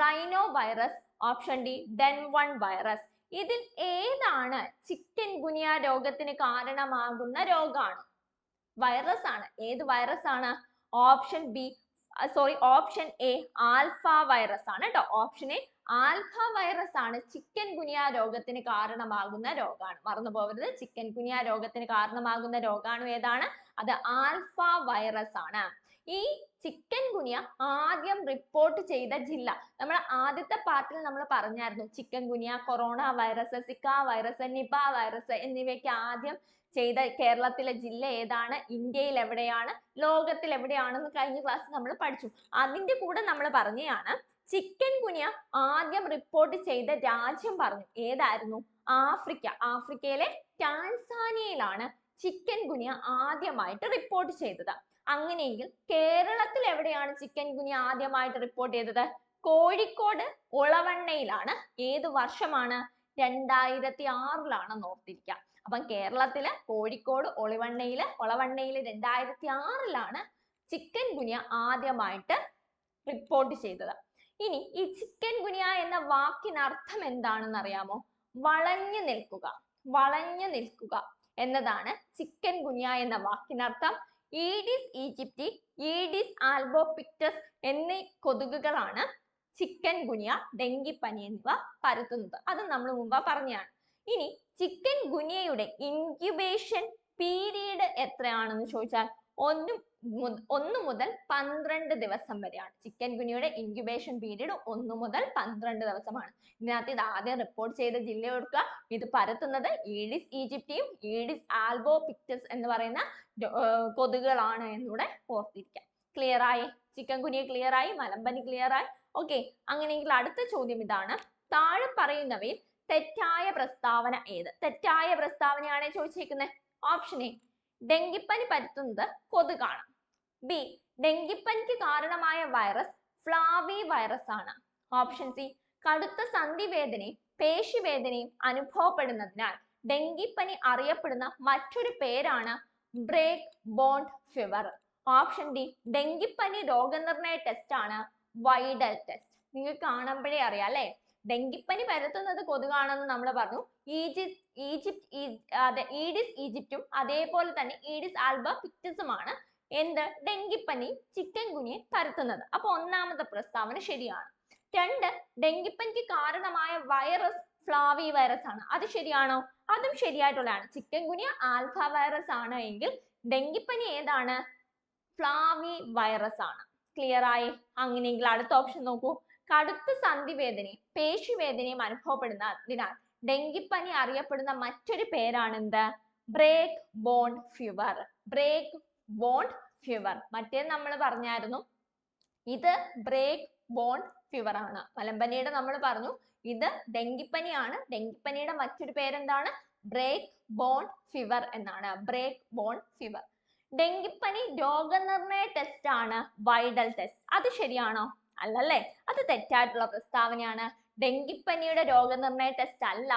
rhinovirus, option D ഡെൻ1 വൈറസ്. ഇതിൽ ഏതാണ് ചിക്കൻ ഗുനിയ രോഗത്തിന് കാരണമാകുന്ന രോഗാണു? വൈറസ് ആണ്. ഏത് വൈറസ് ആണ്? ഓപ്ഷൻ എ ആൽഫ വൈറസ് ആണ് കേട്ടോ. ഓപ്ഷൻ എ ആൽഫ വൈറസ് ആണ് ചിക്കൻ ഗുനിയ രോഗത്തിന് കാരണമാകുന്ന രോഗാണു. മറന്നു പോകരുത്, ചിക്കൻ ഗുനിയ രോഗത്തിന് കാരണമാകുന്ന രോഗാണു ഏതാണ്? അത് ആൽഫ വൈറസ് ആണ്. ഈ ചിക്കൻ ഗുനിയ ആദ്യം റിപ്പോർട്ട് ചെയ്ത ജില്ല നമ്മൾ ആദ്യത്തെ പാർട്ടിൽ നമ്മൾ പറഞ്ഞായിരുന്നു. Chikungunya, corona virus, Zika virus, Nipah virus എന്നിവയ്ക്ക് ആദ്യം ചെയ്ത കേരളത്തിലെ ജില്ല ഏതാണ്, ഇന്ത്യയിൽ എവിടെയാണ്, ലോകത്തിൽ എവിടെയാണെന്ന് കഴിഞ്ഞ ക്ലാസ്സിൽ നമ്മൾ പഠിച്ചു. അതിന്റെ കൂടെ നമ്മൾ പറഞ്ഞതാണ് ചിക്കൻ ഗുനിയ ആദ്യം റിപ്പോർട്ട് ചെയ്ത രാജ്യം പറഞ്ഞു. ഏതായിരുന്നു? ആഫ്രിക്ക. ആഫ്രിക്കയിലെ ടാൻസാനിയയിലാണ് ചിക്കൻ ഗുനിയ ആദ്യമായിട്ട് റിപ്പോർട്ട് ചെയ്തത്. അങ്ങനെയെങ്കിൽ കേരളത്തിൽ എവിടെയാണ് ചിക്കൻ ഗുനിയ ആദ്യമായിട്ട് റിപ്പോർട്ട് ചെയ്തത്? കോഴിക്കോട് ഒളവണ്ണയിലാണ്. ഏത് വർഷമാണ്? 2006 ഓർത്തിരിക്കുക. അപ്പം കേരളത്തില് കോഴിക്കോട് ഒളവണ്ണയില് 2006 ചിക്കൻ ഗുനിയ ആദ്യമായിട്ട് റിപ്പോർട്ട് ചെയ്തത്. ഇനി ഈ ചിക്കൻ ഗുനിയ എന്ന വാക്കിന് അർത്ഥം എന്താണെന്ന് അറിയാമോ? വളഞ്ഞു നിൽക്കുക. വളഞ്ഞു നിൽക്കുക എന്നതാണ് ചിക്കൻ ഗുനിയ എന്ന വാക്കിനർത്ഥം. ഈഡിസ് ഈജിപ്തി, ഈഡിസ് ആൽബോപിക്ടസ് എന്നീ കൊതുകുകളാണ് ചിക്കൻ ഗുനിയ, ഡെങ്കിപ്പനി എന്നിവ പരത്തുന്നത്. അത് നമ്മൾ മുമ്പ് പറഞ്ഞതാണ്. ഇനി ചിക്കൻ ഗുനിയയുടെ ഇൻക്യുബേഷൻ പീരീഡ് എത്രയാണെന്ന് ചോദിച്ചാൽ 1 മുതൽ 12 ദിവസം വരെയാണ്. ചിക്കൻ ഗുനിയയുടെ ഇൻക്യുബേഷൻ പീരീഡ് 1 മുതൽ 12 ദിവസമാണ്. ഇതിനകത്ത് ഇത് ആദ്യം റിപ്പോർട്ട് ചെയ്ത ജില്ല ഓർക്കുക. ഇത് പരത്തുന്നത് ഈഡിസ് ഈജിപ്തിയും ഈഡിസ് ആൽബോപിക്ടസ് എന്ന് പറയുന്ന കൊതുകുകളാണ് എന്നൂടെ ഓർത്തിരിക്കാം. ക്ലിയർ ആയി? ചിക്കൻ ഗുനിയ ക്ലിയർ ആയി, മലമ്പനി ക്ലിയർ ആയി. ഓക്കെ, അങ്ങനെയെങ്കിൽ അടുത്ത ചോദ്യം ഇതാണ്: താഴെ പറയുന്നവയിൽ തെറ്റായ പ്രസ്താവന ഏത്? തെറ്റായ പ്രസ്താവനയാണ് ചോദിച്ചിരിക്കുന്നത്. ഓപ്ഷൻ എ ഡെങ്കിപ്പനി പരത്തുന്നത് കൊതുകാണ്. ബി ഡെങ്കിപ്പനിക്ക് കാരണമായ വൈറസ് ഫ്ലാവി വൈറസ് ആണ്. ഓപ്ഷൻ സി കടുത്ത സന്ധിവേദനയും പേശിവേദനയും അനുഭവപ്പെടുന്നതിനാൽ ഡെങ്കിപ്പനി അറിയപ്പെടുന്ന മറ്റൊരു പേരാണ് break bone fever. Option D ഡെങ്കിപ്പനി രോഗനിർണയ ടെസ്റ്റ് ആണ് വൈഡൽ ടെസ്റ്റ്. നിങ്ങൾക്ക് കാണുമ്പോഴേ അറിയാം അല്ലെ, ഡെങ്കിപ്പനി പരത്തുന്നത് കൊതുകാണെന്ന് നമ്മൾ പറഞ്ഞു. ഈഡിസ് ഈജിപ്റ്റും അതേപോലെ തന്നെ ഈഡിസ് ആൽബോപിക്ടസുമാണ് എന്ത് ഡെങ്കിപ്പനി ചിക്കൻ ഗുനിയ പരത്തുന്നത്. അപ്പൊ ഒന്നാമത്തെ പ്രസ്താവന ശരിയാണ്. 2 ഡെങ്കിപ്പനിക്ക് കാരണമായ വൈറസ് ഫ്ലാവി വൈറസ് ആണ്. അത് ശരിയാണോ? അതും ശരിയായിട്ടുള്ളതാണ്. ചിക്കൻ ഗുനിയ ആൽഫ വൈറസ് ആണ് എങ്കിൽ ഡെങ്കിപ്പനി ഏതാണ്? ഫ്ലാവി വൈറസ് ആണ്. ക്ലിയർ ആയി? അങ്ങനെയെങ്കിൽ അടുത്ത ഓപ്ഷൻ നോക്കൂ. കടുത്ത സന്ധിവേദനയും പേശിവേദനയും അനുഭവപ്പെടുന്നതിനാൽ ഡെങ്കിപ്പനി അറിയപ്പെടുന്ന മറ്റൊരു പേരാണ് എന്ത്? Break bone fever. Break bone fever. മറ്റേ നമ്മൾ പറഞ്ഞായിരുന്നു ഇത് ബ്രേക്ക് ബോണ്ട് ഫീവർ ആണ്. മലമ്പനിയുടെ നമ്മൾ പറഞ്ഞു ഇത് ഡെങ്കിപ്പനിയാണ്. ഡെങ്കിപ്പനിയുടെ മറ്റൊരു പേരെന്താണ്? ബ്രേക്ക് ബോണ്ട് ഫീവർ എന്നാണ്. Break bone fever. ഡെങ്കിപ്പനി രോഗനിർണയ ടെസ്റ്റ് ആണ് വൈഡൽ ടെസ്റ്റ്. അത് ശരിയാണോ? അല്ലല്ലേ, അത് തെറ്റായിട്ടുള്ള പ്രസ്താവനയാണ്. ഡെങ്കിപ്പനിയുടെ രോഗനിർണയ ടെസ്റ്റ് അല്ല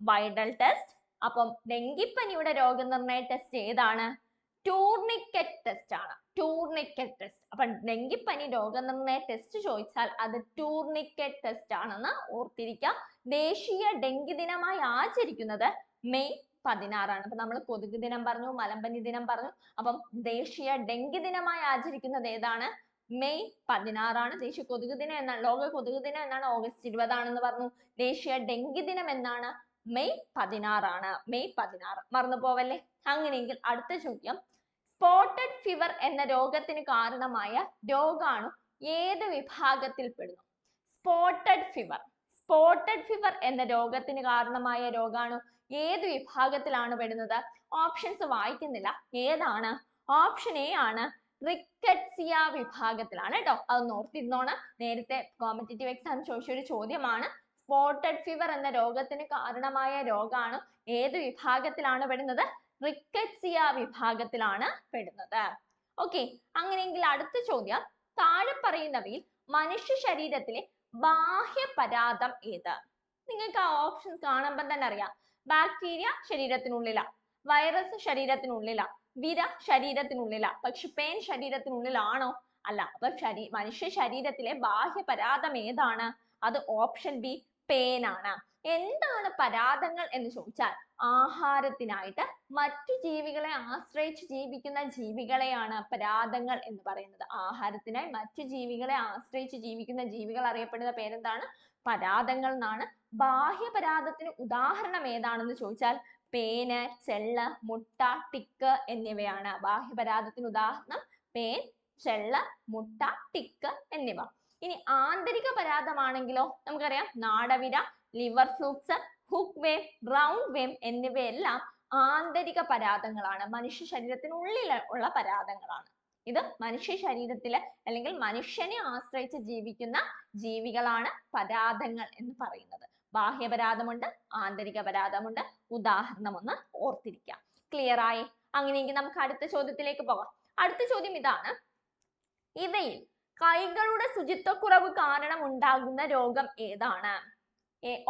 വൈഡൽ ടെസ്റ്റ്. അപ്പം ഡെങ്കിപ്പനിയുടെ രോഗനിർണയ ടെസ്റ്റ് ഏതാണ്? ടൂർണിക്കറ്റ് ടെസ്റ്റ് ആണ്. Tourniquet test. അപ്പൊ ഡെങ്കിപ്പനി രോഗനിർണയ ടെസ്റ്റ് ചോദിച്ചാൽ അത് ടൂർണിക്കറ്റ് ടെസ്റ്റ് ആണെന്ന് ഓർത്തിരിക്കാം. ദേശീയ ഡെങ്കി ദിനമായി ആചരിക്കുന്നത് മെയ് 16 അപ്പൊ നമ്മൾ കൊതുക് ദിനം പറഞ്ഞു, മലമ്പനി ദിനം പറഞ്ഞു. അപ്പം ദേശീയ ഡെങ്കി ദിനമായി ആചരിക്കുന്നത് ഏതാണ്? മെയ് 16 ദേശീയ കൊതുക് ദിനം എന്നാണ്, ലോക കൊതുക് ദിനം എന്നാണ് ഓഗസ്റ്റ് 20 പറഞ്ഞു. ദേശീയ ഡെങ്കി ദിനം എന്നാണ്? May 16 May 16. മറന്നു പോവല്ലേ? അങ്ങനെയെങ്കിൽ അടുത്ത ചോദ്യം, സ്പോട്ടഡ് ഫീവർ എന്ന രോഗത്തിന് കാരണമായ രോഗാണു ഏത് വിഭാഗത്തിൽ പെടുന്നു? സ്പോട്ടഡ് ഫീവർ എന്ന രോഗത്തിന് കാരണമായ രോഗാണു ഏത് വിഭാഗത്തിലാണ് പെടുന്നത്? ഓപ്ഷൻസ് വായിക്കുന്നില്ല. ഏതാണ്? ഓപ്ഷൻ എ ആണ്, റിക്കറ്റ്സിയ വിഭാഗത്തിലാണ് കേട്ടോ. അത് ഓർത്തിരുന്നോണം. നേരത്തെ കോമ്പറ്റേറ്റീവ് എക്സാം ചോദിച്ച ഒരു ചോദ്യമാണ്. സ്പോട്ടഡ് ഫീവർ എന്ന രോഗത്തിന് കാരണമായ രോഗാണു ഏത് വിഭാഗത്തിലാണ് പെടുന്നത്? റിക്കറ്റ്സിയ വിഭാഗത്തിലാണ് പെടുന്നത്. ഓക്കെ, അങ്ങനെയെങ്കിൽ അടുത്ത ചോദ്യം, താഴെ പറയുന്നവയിൽ മനുഷ്യ ശരീരത്തിലെ ബാഹ്യപരാതം ഏത്? നിങ്ങൾക്ക് ആ ഓപ്ഷൻ കാണുമ്പോൾ തന്നെ അറിയാം. ബാക്ടീരിയ ശരീരത്തിനുള്ളില, വൈറസ് ശരീരത്തിനുള്ളില, വിര ശരീരത്തിനുള്ളില. പക്ഷെ പേൻ ശരീരത്തിനുള്ളിലാണോ? അല്ല. അപ്പൊ മനുഷ്യ ശരീരത്തിലെ ബാഹ്യപരാതം ഏതാണ്? അത് ഓപ്ഷൻ ബി, പേൻ ആണ്. എന്താണ് പരാതങ്ങൾ എന്ന് ചോദിച്ചാൽ ആഹാരത്തിനായിട്ട് മറ്റു ജീവികളെ ആശ്രയിച്ച് ജീവിക്കുന്ന ജീവികളെയാണ് പരാതങ്ങൾ എന്ന് പറയുന്നത്. ആഹാരത്തിനായി മറ്റു ജീവികളെ ആശ്രയിച്ച് ജീവിക്കുന്ന ജീവികൾ അറിയപ്പെടുന്ന പേരെന്താണ്? പരാതങ്ങൾ എന്നാണ്. ബാഹ്യപരാതത്തിന് ഉദാഹരണം ഏതാണെന്ന് ചോദിച്ചാൽ പേന്, ചെള്ള്, മുട്ട, ടിക്ക് എന്നിവയാണ്. ബാഹ്യപരാതത്തിന് ഉദാഹരണം പേൻ, ചെള്ള്, മുട്ട, ടിക്ക് എന്നിവ. ഇനി ആന്തരിക പരാതമാണെങ്കിലോ നമുക്കറിയാം, നാടവിര, ലിവർ ഫ്ലൂക്സ്, ഹുക്ക് വേം, റൗണ്ട് വേം എന്നിവയെല്ലാം ആന്തരിക പരാതങ്ങളാണ്. മനുഷ്യ ശരീരത്തിനുള്ളിൽ ഉള്ള പരാതങ്ങളാണ്. ഇത് മനുഷ്യ ശരീരത്തിലെ അല്ലെങ്കിൽ മനുഷ്യനെ ആശ്രയിച്ച് ജീവിക്കുന്ന ജീവികളാണ് പരാതങ്ങൾ എന്ന് പറയുന്നത്. ബാഹ്യപരാതമുണ്ട്, ആന്തരിക പരാതമുണ്ട്. ഉദാഹരണം ഒന്ന് ഓർത്തിരിക്കാം. ക്ലിയർ ആയി? അങ്ങനെയെങ്കിൽ നമുക്ക് അടുത്ത ചോദ്യത്തിലേക്ക് പോകാം. അടുത്ത ചോദ്യം ഇതാണ്, ഇവയിൽ കൈകളുടെ ശുചിത്വക്കുറവ് കാരണം ഉണ്ടാകുന്ന രോഗം ഏതാണ്?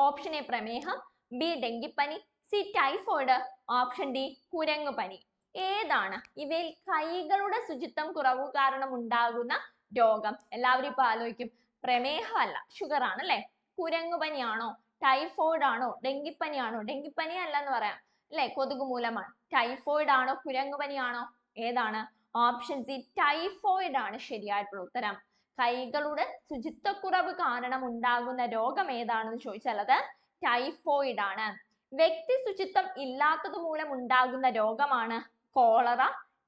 ഓപ്ഷൻ എ പ്രമേഹം, ബി ഡെങ്കിപ്പനി, സി ടൈഫോയിഡ്, ഓപ്ഷൻ ഡി കുരങ്ങുപനി. ഏതാണ് ഇവയിൽ കൈകളുടെ ശുചിത്വം കുറവ് കാരണം ഉണ്ടാകുന്ന രോഗം? എല്ലാവരും ഇപ്പൊ ആലോചിക്കും, പ്രമേഹം അല്ല, ഷുഗർ ആണ് അല്ലെ. കുരങ്ങുപനിയാണോ, ടൈഫോയിഡ് ആണോ, ഡെങ്കിപ്പനിയാണോ? ഡെങ്കിപ്പനി അല്ല എന്ന് പറയാം അല്ലെ, കൊതുക് മൂലമാണ്. ടൈഫോയിഡ് ആണോ, കുരങ്ങുപനിയാണോ? ഏതാണ്? ഓപ്ഷൻ സി ടൈഫോയിഡ് ആണ് ശരിയായിട്ടുള്ള ഉത്തരം. കൈകളുടെ ശുചിത്വക്കുറവ് കാരണം ഉണ്ടാകുന്ന രോഗം ഏതാണെന്ന് ചോദിച്ചാൽ അത് ടൈഫോയിഡ് ആണ്. വ്യക്തി ശുചിത്വം ഇല്ലാത്തത് മൂലം ഉണ്ടാകുന്ന രോഗമാണ് കോളറ,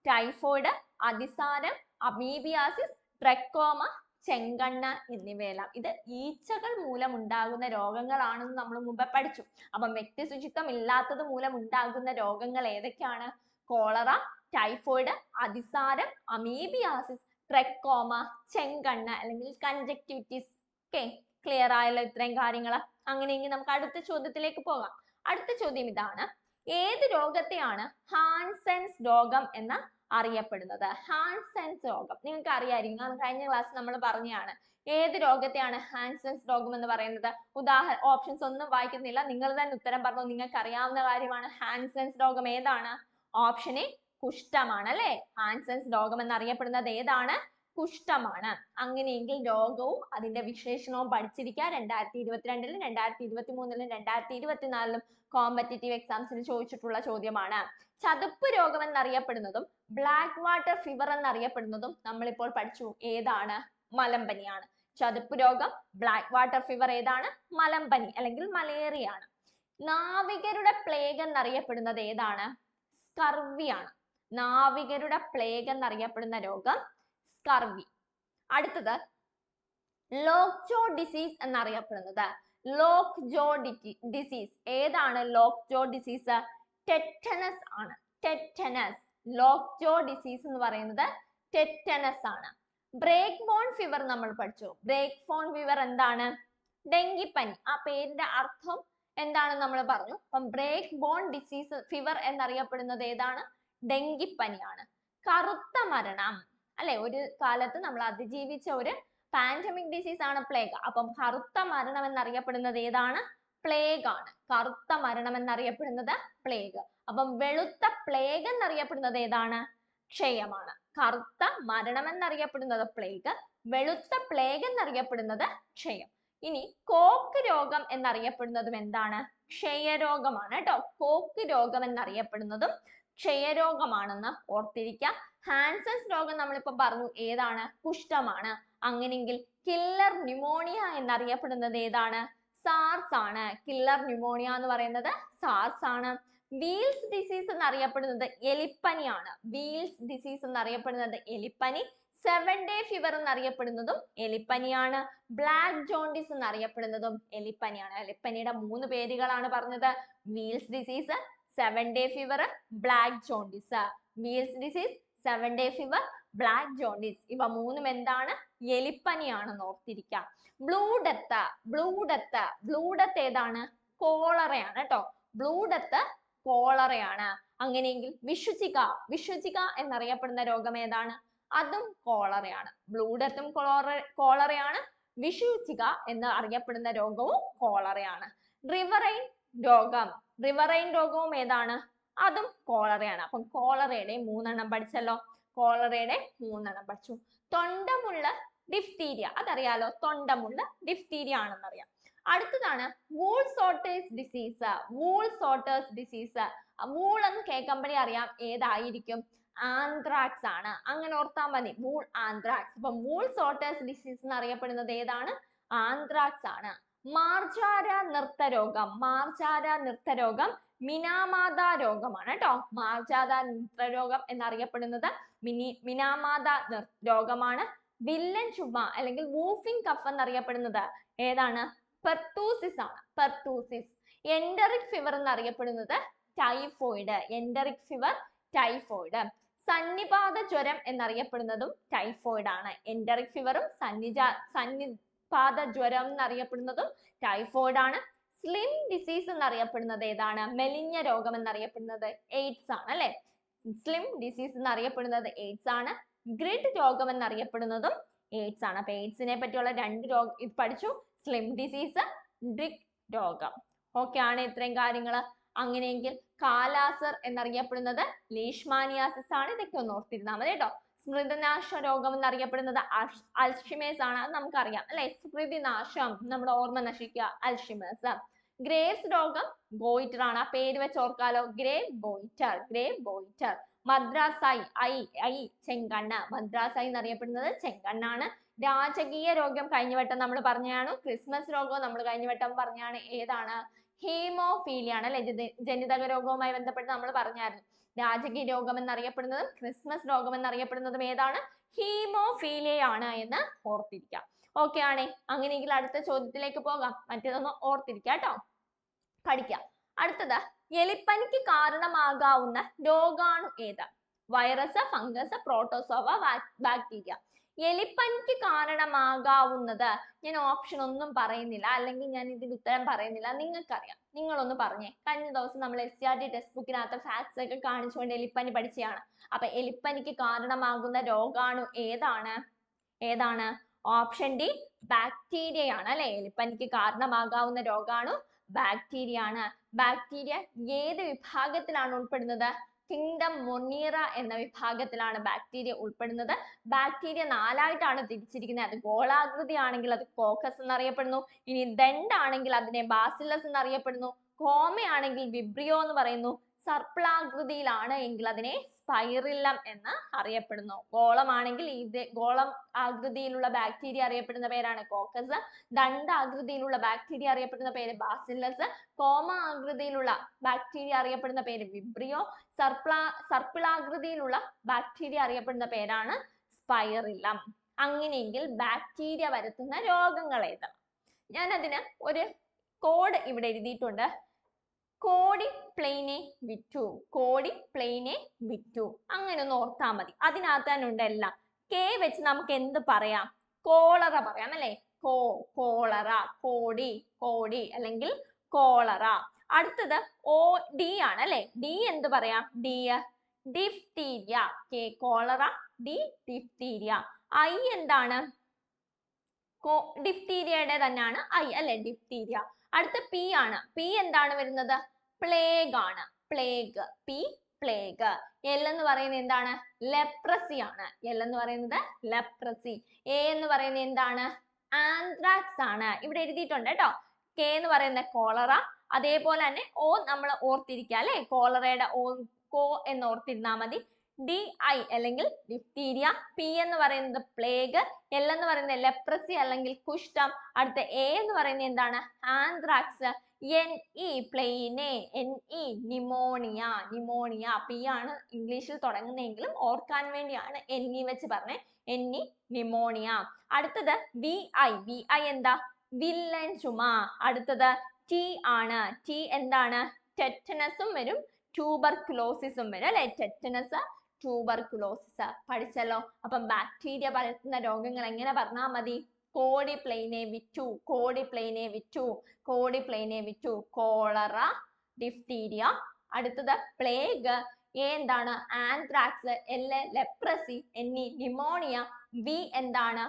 ടൈഫോയിഡ്, അതിസാരം, അമീബിയാസിസ്, ട്രക്കോമ, ചെങ്കണ്ണ എന്നിവയെല്ലാം. ഇത് ഈച്ചകൾ മൂലം ഉണ്ടാകുന്ന രോഗങ്ങളാണെന്ന് നമ്മൾ മുമ്പ് പഠിച്ചു. അപ്പം വ്യക്തി ശുചിത്വം ഇല്ലാത്തത് മൂലം ഉണ്ടാകുന്ന രോഗങ്ങൾ ഏതൊക്കെയാണ്? കോളറ, ടൈഫോയിഡ്, അതിസാരം, അമീബിയാസിസ്, ട്രക്കോമ, ചെങ്കണ്ണ് അല്ലെങ്കിൽ കൺജക്റ്റിവിറ്റിസ്. ഓക്കെ, ക്ലിയർ ആയല്ലോ ഇത്രയും കാര്യങ്ങൾ? അങ്ങനെയെങ്കിൽ നമുക്ക് അടുത്ത ചോദ്യത്തിലേക്ക് പോകാം. അടുത്ത ചോദ്യം ഇതാണ്, ഏത് രോഗത്തെയാണ് ഹാൻസെൻസ് രോഗം എന്ന് അറിയപ്പെടുന്നത്? ഹാൻസെൻസ് രോഗം നിങ്ങൾക്ക് അറിയാമായിരിക്കും, കഴിഞ്ഞ ക്ലാസ് നമ്മൾ പറഞ്ഞതാണ്. ഏത് രോഗത്തെയാണ് ഹാൻസെൻസ് രോഗം എന്ന് പറയുന്നത്? ഓപ്ഷൻസ് ഒന്നും വായിക്കുന്നില്ല, നിങ്ങൾ തന്നെ ഉത്തരം പറഞ്ഞു. നിങ്ങൾക്ക് അറിയാവുന്ന കാര്യമാണ്. ഹാൻസെൻസ് രോഗം ഏതാണ്? ഓപ്ഷൻ എ കുഷ്ഠമാണ് അല്ലെ. ഹാൻസെൻസ് രോഗം എന്നറിയപ്പെടുന്നത് ഏതാണ്? കുഷ്ഠമാണ്. അങ്ങനെയെങ്കിൽ രോഗവും അതിന്റെ വിശേഷണവും പഠിച്ചിരിക്കുക. 2022-ലും 2023-ലും 2024-ലും കോമ്പറ്റേറ്റീവ് എക്സാംസിന് ചോദിച്ചിട്ടുള്ള ചോദ്യമാണ്. ചതുപ്പ് രോഗം എന്നറിയപ്പെടുന്നതും ബ്ലാക്ക് വാട്ടർ ഫീവർ എന്നറിയപ്പെടുന്നതും നമ്മളിപ്പോൾ പഠിച്ചു. ഏതാണ്? മലമ്പനിയാണ്. ചതുപ്പ് രോഗം, ബ്ലാക്ക് വാട്ടർ ഫീവർ ഏതാണ്? മലമ്പനി അല്ലെങ്കിൽ മലേറിയ ആണ്. നാവികരുടെ പ്ലേഗ് എന്നറിയപ്പെടുന്നത് ഏതാണ്? സ്കർവി ആണ്. നാവികരുടെ പ്ലേഗ് എന്നറിയപ്പെടുന്ന രോഗം സ്കർവി. അടുത്തത് ലോക്ക് ജോ ഡിസീസ് എന്നറിയപ്പെടുന്നത്. ലോക്ക് ജോ ഡിസീസ് ഏതാണ്? ലോക്ക് ജോ ഡിസീസ് ടെറ്റനസ് ആണ്. ടെറ്റനസ്. ലോക്ക് ജോ ഡിസീസ് എന്ന് പറയുന്നത് ടെറ്റനസ് ആണ്. ബ്രേക്ക് ബോൺ ഫീവർ നമ്മൾ പഠിച്ചു. ബ്രേക്ക് ബോൺ ഫീവർ എന്താണ്? ഡെങ്കിപ്പനി. ആ പേരിന്റെ അർത്ഥം എന്താണെന്ന് നമ്മൾ പറഞ്ഞു. അപ്പം ബ്രേക്ക് ബോൺ ഡിസീസ് ഫീവർ എന്നറിയപ്പെടുന്നത് ഏതാണ്? ഡെങ്കിപ്പനിയാണ്. കറുത്ത മരണം അല്ലെ, ഒരു കാലത്ത് നമ്മൾ അതിജീവിച്ച ഒരു പാൻഡമിക് ഡിസീസ് ആണ് പ്ലേഗ്. അപ്പം കറുത്ത മരണം എന്നറിയപ്പെടുന്നത് ഏതാണ്? പ്ലേഗ് ആണ്. കറുത്ത മരണം എന്നറിയപ്പെടുന്നത് പ്ലേഗ്. അപ്പം വെളുത്ത പ്ലേഗ് എന്നറിയപ്പെടുന്നത് ഏതാണ്? ക്ഷയമാണ്. കറുത്ത മരണം എന്നറിയപ്പെടുന്നത് പ്ലേഗ്, വെളുത്ത പ്ലേഗ് എന്നറിയപ്പെടുന്നത് ക്ഷയം. ഇനി കോക്ക് രോഗം എന്നറിയപ്പെടുന്നതും എന്താണ്? ക്ഷയരോഗമാണ് കേട്ടോ. കോക്ക് രോഗം എന്നറിയപ്പെടുന്നതും ക്ഷയരോഗമാണെന്ന് ഓർത്തിരിക്കുക. ഹാൻസൻസ് രോഗം നമ്മളിപ്പോ പറഞ്ഞു ഏതാണ്? കുഷ്ഠമാണ്. അങ്ങനെയെങ്കിൽ കില്ലർ ന്യൂമോണിയ എന്നറിയപ്പെടുന്നത് ഏതാണ്? സാർസ് ആണ്. കില്ലർ ന്യൂമോണിയ എന്ന് പറയുന്നത് സാർസ് ആണ്. വീൽസ് ഡിസീസ് എന്നറിയപ്പെടുന്നത് എലിപ്പനിയാണ്. വീൽസ് ഡിസീസ് എന്നറിയപ്പെടുന്നത് എലിപ്പനി. 7-day ഫീവർ എന്നറിയപ്പെടുന്നതും എലിപ്പനിയാണ്. ബ്ലാക്ക് ജോണ്ടിസ് എന്നറിയപ്പെടുന്നതും എലിപ്പനിയാണ്. എലിപ്പനിയുടെ 3 പേരുകളാണ് പറഞ്ഞത്. Weil's disease, 7-day fever, black jaundice. Weil's disease, 7-day fever, black jaundice, ഇവ 3ഉം എന്താണ്? എലിപ്പനിയാണെന്ന് ഓർത്തിരിക്കാം. Blue death, blue death, blue death ഏതാണ്? കോളറയാണ് കേട്ടോ. ബ്ലൂ ഡെത്ത് കോളറയാണ്. അങ്ങനെയെങ്കിൽ വിഷുചിക, വിഷുചിക എന്നറിയപ്പെടുന്ന രോഗം ഏതാണ്? അതും കോളറയാണ്. ബ്ലൂ ഡെത്തും കോളറയാണ്. വിഷുചിക എന്ന് അറിയപ്പെടുന്ന രോഗവും കോളറയാണ്. റിവറൈൻ രോഗം, റിവറൈൻ രോഗവും ഏതാണ്? അതും കോളറയാണ്. അപ്പം കോളറയുടെ 3 പഠിച്ചല്ലോ. കോളറയുടെ 3 പഠിച്ചു. തൊണ്ടമുള്ള ഡിഫ്തീരിയ, അതറിയാലോ. തൊണ്ടമുള്ള ഡിഫ്തീരിയ ആണെന്നറിയാം. അടുത്തതാണ് wool sorters disease. Wool sorters disease, wool എന്ന് കേൾക്കുമ്പോഴേ അറിയാം ഏതായിരിക്കും? ആന്ത്രാക്സ് ആണ്. അങ്ങനെ ഓർത്താൽ മതി, വൂൾ ആന്ത്രാക്സ്. അപ്പൊ വൂൾ സോട്ടേഴ്സ് ഡിസീസ് എന്നറിയപ്പെടുന്നത് ഏതാണ്? ആന്ത്രാക്സ് ആണ്. മാർജാര നൃത്തരോഗം, മാർജാര നൃത്തരോഗം മിനാമാത രോഗമാണ് കേട്ടോ. മാർജാര നൃത്തരോഗം എന്നറിയപ്പെടുന്നത് മിനാമാത രോഗമാണ്. വില്ലൻ ചുമ അല്ലെങ്കിൽ വൂഫിംഗ് കഫ് എന്നറിയപ്പെടുന്നത് ഏതാണ്? പെർട്ടൂസിസ് ആണ്. പെർട്ടൂസിസ്. എൻഡറിക് ഫീവർ എന്നറിയപ്പെടുന്നത് ടൈഫോയിഡ്. Enteric fever, typhoid. സന്നിപാത ജ്വരം എന്നറിയപ്പെടുന്നതും ടൈഫോയിഡ് ആണ്. എൻഡറിക് ഫീവറും സന്നിപാത ജ്വരം എന്നറിയപ്പെടുന്നതും ടൈഫോയിഡ് ആണ്. സ്ലിം ഡിസീസ് എന്നറിയപ്പെടുന്നത് ഏതാണ്? മെലിഞ്ഞ രോഗം എന്നറിയപ്പെടുന്നത് എയ്ഡ്സ് ആണ് അല്ലെ. സ്ലിം ഡിസീസ് എന്നറിയപ്പെടുന്നത് എയ്ഡ്സ് ആണ്. ഗ്രിഡ് രോഗം എന്നറിയപ്പെടുന്നതും എയ്ഡ്സ് ആണ്. അപ്പൊ എയ്ഡ്സിനെ പറ്റിയുള്ള 2 രോഗം ഇത് പഠിച്ചു. സ്ലിം ഡിസീസ്, ഗ്രിഡ് രോഗം. ഓക്കെ ആണ് ഇത്രയും കാര്യങ്ങൾ. അങ്ങനെയെങ്കിൽ കാലാസർ എന്നറിയപ്പെടുന്നത് ലീഷ്മാനിയാസിസ് ആണ്. ഇതൊക്കെ ഒന്ന് ഓർത്തിരുന്നാൽ മതി കേട്ടോ. സ്മൃതിനാശ രോഗം എന്നറിയപ്പെടുന്നത് അൽഷിമേഴ്സ് ആണ്. അത് നമുക്കറിയാം അല്ലെ. സ്മൃതിനാശം, നമ്മുടെ ഓർമ്മ നശിക്കുക, അൽഷിമേഴ്സ്. ഗ്രേവ്സ് രോഗം ഗോയിറ്റർ ആണ്. ആ പേര് വെച്ച് ഓർക്കാലോ, ഗ്രേവ് ഗോയിറ്റർ, ഗ്രേവ് ഗോയിറ്റർ. മദ്രാസായി, ഐ ചെങ്കണ്ണ്, മദ്രാസായി എന്നറിയപ്പെടുന്നത് ചെങ്കണ്ണാണ്. രാജകീയ രോഗം കഴിഞ്ഞ വട്ടം നമ്മൾ പറഞ്ഞതാണ്. ക്രിസ്മസ് രോഗവും നമ്മൾ കഴിഞ്ഞ വട്ടം പറഞ്ഞാണ്. ഏതാണ്? ഹീമോഫീലിയ ആണ് അല്ലെ. ജനിതക രോഗവുമായി ബന്ധപ്പെട്ട് നമ്മൾ പറഞ്ഞായിരുന്നു. രാജകീയ രോഗം എന്നറിയപ്പെടുന്നതും ക്രിസ്മസ് രോഗം എന്നറിയപ്പെടുന്നതും ഏതാണ്? ഹീമോഫീലിയ ആണ് എന്ന് ഓർത്തിരിക്കാം. ഓക്കെ ആണേ. അങ്ങനെയെങ്കിൽ അടുത്ത ചോദ്യത്തിലേക്ക് പോകാം. മറ്റേതൊന്ന് ഓർത്തിരിക്കാം കേട്ടോ, പഠിക്കാം. അടുത്തത്, എലിപ്പനിക്ക് കാരണമാകാവുന്ന രോഗാണു ഏത്? Virus, fungus, protozoa, bacteria. എലിപ്പനിക്ക് കാരണമാകാവുന്നത്, ഞാൻ ഓപ്ഷൻ ഒന്നും പറയുന്നില്ല, അല്ലെങ്കിൽ ഞാൻ ഇതിന് ഉത്തരം പറയുന്നില്ല, നിങ്ങൾക്കറിയാം. നിങ്ങളൊന്ന് പറഞ്ഞേ. കഴിഞ്ഞ ദിവസം നമ്മൾ SCRT ടെക്സ്റ്റ് ബുക്കിനകത്ത് ഫാക്ട്സ് ഒക്കെ കാണിച്ചുകൊണ്ട് എലിപ്പനി പഠിച്ചതാണ്. അപ്പൊ എലിപ്പനിക്ക് കാരണമാകുന്ന രോഗാണു ഏതാണ്? ഏതാണ്? ഓപ്ഷൻ ഡി, ബാക്ടീരിയ ആണ് അല്ലെ. എലിപ്പനിക്ക് കാരണമാകാവുന്ന രോഗാണു ബാക്ടീരിയ ആണ്. ബാക്ടീരിയ ഏത് വിഭാഗത്തിലാണ് ഉൾപ്പെടുന്നത്? കിങ്ഡം മൊണീറ എന്ന വിഭാഗത്തിലാണ് ബാക്ടീരിയ ഉൾപ്പെടുന്നത്. ബാക്ടീരിയ 4ആയിട്ടാണ് തിരിച്ചിരിക്കുന്നത്. അത് ഗോളാകൃതി ആണെങ്കിൽ അത് കോക്കസ് എന്നറിയപ്പെടുന്നു. ഇനി ദണ്ടാണെങ്കിൽ അതിനെ ബാസിലസ് എന്നറിയപ്പെടുന്നു. കോമയാണെങ്കിൽ വിബ്രിയോ എന്ന് പറയുന്നു. സർപ്പിളാകൃതിയിലാണ് എങ്കിൽ അതിനെ സ്പൈറില്ലം എന്ന് അറിയപ്പെടുന്നു. ഗോളമാണെങ്കിൽ ഇത് ഗോളം ആകൃതിയിലുള്ള ബാക്ടീരിയ അറിയപ്പെടുന്ന പേരാണ് കോക്കസ്. ദണ്ഡാകൃതിയിലുള്ള ബാക്ടീരിയ അറിയപ്പെടുന്ന പേര് ബാസില്ലസ്. കോമ ആകൃതിയിലുള്ള ബാക്ടീരിയ അറിയപ്പെടുന്ന പേര് വിബ്രിയോ. സർപ്പിളാകൃതിയിലുള്ള ബാക്ടീരിയ അറിയപ്പെടുന്ന പേരാണ് സ്പൈറില്ലം. അങ്ങനെയെങ്കിൽ ബാക്ടീരിയ വരുത്തുന്ന രോഗങ്ങൾ ഏതാണ്? ഞാൻ അതിന് ഒരു കോഡ് ഇവിടെ എഴുതിയിട്ടുണ്ട്. കോഡി പ്ലെയിനെ വിറ്റു, കോഡി പ്ലെയിനെ വിറ്റു, അങ്ങനെ ഒന്ന് ഓർത്താൽ മതി. അതിനകത്ത് തന്നെ ഉണ്ട് എല്ലാം. കെ വെച്ച് നമുക്ക് എന്ത് പറയാം? കോളറ പറയാം അല്ലെ. കോളറ, കോടി, കോടി അല്ലെങ്കിൽ കോളറ. അടുത്തത് ഡി ആണ് അല്ലെ. ഡി എന്ത് പറയാം? Diphtheria. K cholera, D diphtheria. I എന്താണ്? ഡിഫ്തീരിയയുടെ തന്നെയാണ് ഐ അല്ലെ, ഡിഫ്തീരിയ. അടുത്ത പി ആണ്. പി എന്താണ് വരുന്നത്? പ്ലേഗ് ആണ്. Plague, P plague. L എന്ന് പറയുന്നത് എന്താണ്? ലെപ്രസി ആണ്. L എന്ന് പറയുന്നത് ലെപ്രസി. A എന്ന് പറയുന്നത് എന്താണ്? ആന്ത്രാക്സ് ആണ്. ഇവിടെ എഴുതിയിട്ടുണ്ട് കേട്ടോ. K എന്ന് പറയുന്നത് കോളറ. അതേപോലെ തന്നെ O നമ്മൾ ഓർത്തിരിക്കുക അല്ലെ, കോളറയുടെ O കോ എന്ന് ഓർത്തിരുന്നാൽ മതി. DI അല്ലെങ്കിൽ ഡിഫ്തീരിയ. P എന്ന് പറയുന്നത് പ്ലേഗ്. L എന്ന് പറയുന്നത് ലെപ്രസി അല്ലെങ്കിൽ കുഷ്ഠം. അടുത്ത A എന്ന് പറയുന്നത് എന്താണ്? Anthrax. NE പ്ലെയിനെ, NE pneumonia. Pneumonia P ആണ് ഇംഗ്ലീഷിൽ തുടങ്ങുന്നതെങ്കിലും ഓർക്കാൻ വേണ്ടിയാണ് NE വെച്ച് പറഞ്ഞത്. NE pneumonia. അടുത്തത് VI. VI എന്താ? വില്ലൻ ചുമ. അടുത്തത് T ആണ്. T എന്താണ്? ടെറ്റനസും വരും, ട്യൂബർകുലോസിസും വരും അല്ലെ. ടെറ്റനസ്, ട്യൂബർകുലോസിസ് പഠിച്ചല്ലോ. അപ്പം ബാക്ടീരിയ പരത്തുന്ന രോഗങ്ങൾ എങ്ങനെ പറഞ്ഞാൽ മതി? കോഡി പ്ലെയിനെ വിറ്റു, കോഡി പ്ലെയിനെ വിറ്റു, കോഡി പ്ലെയിനെ വിറ്റു. Cholera, diphtheria. അടുത്തത് പ്ലേഗ്. A എന്താണ്? Anthrax. L leprosy. NE pneumonia. V എന്താണ്?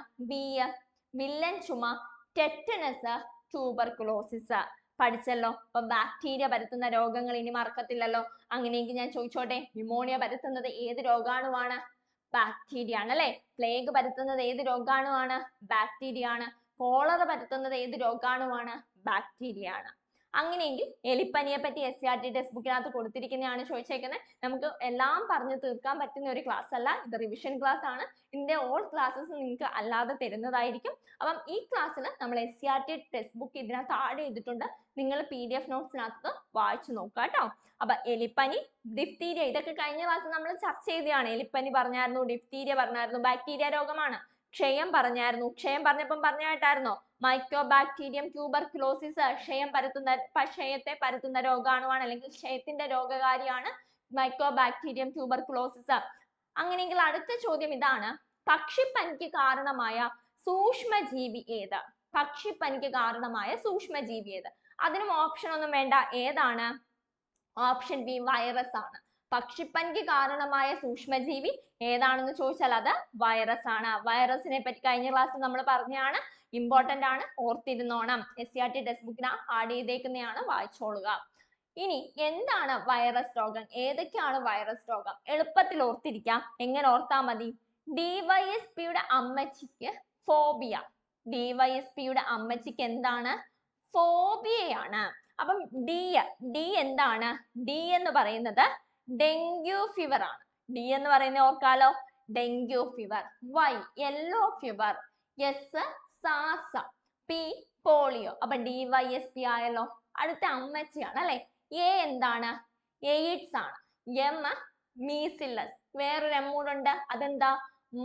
വില്ലൻ ചുമ, ടെറ്റനസ്, ട്യൂബർകുലോസിസ് പഠിച്ചല്ലോ. അപ്പൊ ബാക്ടീരിയ പരത്തുന്ന രോഗങ്ങൾ ഇനി മറക്കത്തില്ലല്ലോ. അങ്ങനെയെങ്കിൽ ഞാൻ ചോദിച്ചോട്ടെ, ന്യൂമോണിയ പരത്തുന്നത് ഏത് രോഗാണുവാണ്? ബാക്ടീരിയ ആണ് അല്ലെ. പ്ലേഗ് പരത്തുന്നത് ഏത് രോഗാണുവാണ്? ബാക്ടീരിയ ആണ്. കോളറ പരത്തുന്നത് ഏത് രോഗാണുവാണ്? ബാക്ടീരിയ ആണ്. അങ്ങനെയെങ്കിൽ എലിപ്പനിയെ പറ്റി SCRT ടെക്സ്റ്റ് ബുക്കിനകത്ത് കൊടുത്തിരിക്കുന്നതാണ് ചോദിച്ചേക്കുന്നത്. നമുക്ക് എല്ലാം പറഞ്ഞു തീർക്കാൻ പറ്റുന്ന ഒരു ക്ലാസ് അല്ല, ഇത് റിവിഷൻ ക്ലാസ് ആണ്. ഇതിന്റെ ഓൾ ക്ലാസ്സസ് നിങ്ങൾക്ക് അല്ലാതെ തരുന്നതായിരിക്കും. അപ്പം ഈ ക്ലാസ്സിൽ നമ്മൾ SCRT ടെക്സ്റ്റ് ബുക്ക് ഇതിനകത്ത് ആഡ് ചെയ്തിട്ടുണ്ട്. നിങ്ങൾ PDF നോട്ട്സിനകത്ത് വായിച്ചു നോക്കുക കേട്ടോ. അപ്പൊ എലിപ്പനി, ഡിഫ്തീരിയ ഇതൊക്കെ കഴിഞ്ഞ ക്ലാസ്സിൽ നമ്മൾ ചർച്ച ചെയ്തതാണ്. എലിപ്പനി പറഞ്ഞായിരുന്നു, ഡിഫ്തീരിയ പറഞ്ഞായിരുന്നു, ബാക്ടീരിയ രോഗമാണ്. ക്ഷയം പറഞ്ഞായിരുന്നു. ക്ഷയം പറഞ്ഞപ്പം പറഞ്ഞായിട്ടായിരുന്നോ? മൈക്രോബാക്ടീരിയം ട്യൂബർകുലോസിസ് ക്ഷയത്തെ പരത്തുന്ന രോഗാണുവാണ്, അല്ലെങ്കിൽ ക്ഷയത്തിന്റെ രോഗകാരിയാണ് മൈക്രോബാക്ടീരിയം ട്യൂബർകുലോസിസ്. അങ്ങനെയെങ്കിൽ അടുത്ത ചോദ്യം ഇതാണ്, പക്ഷിപ്പനിക്ക് കാരണമായ സൂക്ഷ്മജീവി ഏത്? പക്ഷിപ്പനിക്ക് കാരണമായ സൂക്ഷ്മജീവി ഏത്? അതിനും ഓപ്ഷൻ ഒന്നും വേണ്ട. ഏതാണ്? ഓപ്ഷൻ ബി വൈറസ് ആണ്. പക്ഷിപ്പനിക്ക് കാരണമായ സൂക്ഷ്മജീവി ഏതാണെന്ന് ചോദിച്ചാൽ അത് വൈറസ് ആണ്. വൈറസിനെ പറ്റി കഴിഞ്ഞ ക്ലാസ്സിൽ നമ്മൾ പറഞ്ഞാണ്, ഇമ്പോർട്ടന്റ് ആണ്, ഓർത്തിരുന്നോണം. SCRT ടെക്സ്റ്റ് ബുക്കിന് ആഡ് ചെയ്തേക്കുന്നതാണ്, വായിച്ചോളുക. ഇനി എന്താണ് വൈറസ് രോഗം? ഏതൊക്കെയാണ് വൈറസ് രോഗം? എളുപ്പത്തിൽ ഓർത്തിരിക്കാം. എങ്ങനെ ഓർത്താ മതി? DYSPയുടെ അമ്മച്ചിക്ക് ഫോബിയ. DYSPയുടെ അമ്മച്ചിക്ക് എന്താണ്? ഫോബിയയാണ്. അപ്പം D എന്താണ്? D എന്ന് പറയുന്നത് ഡെങ്കു ഫീവർ ആണ്. D എന്ന് പറയുന്നത് ഓർക്കാലോ, dengue fever. Y yellow fever. S സാസ. P polio. അപ്പൊ DYSP ആയല്ലോ. അടുത്ത അമ്മച്ചിയാണ് അല്ലെ. A എന്താണ്? എയ്ഡ്സ് ആണ്. M മീസില്ലസ്. വേറൊരു M കൂടെ ഉണ്ട്, അതെന്താ?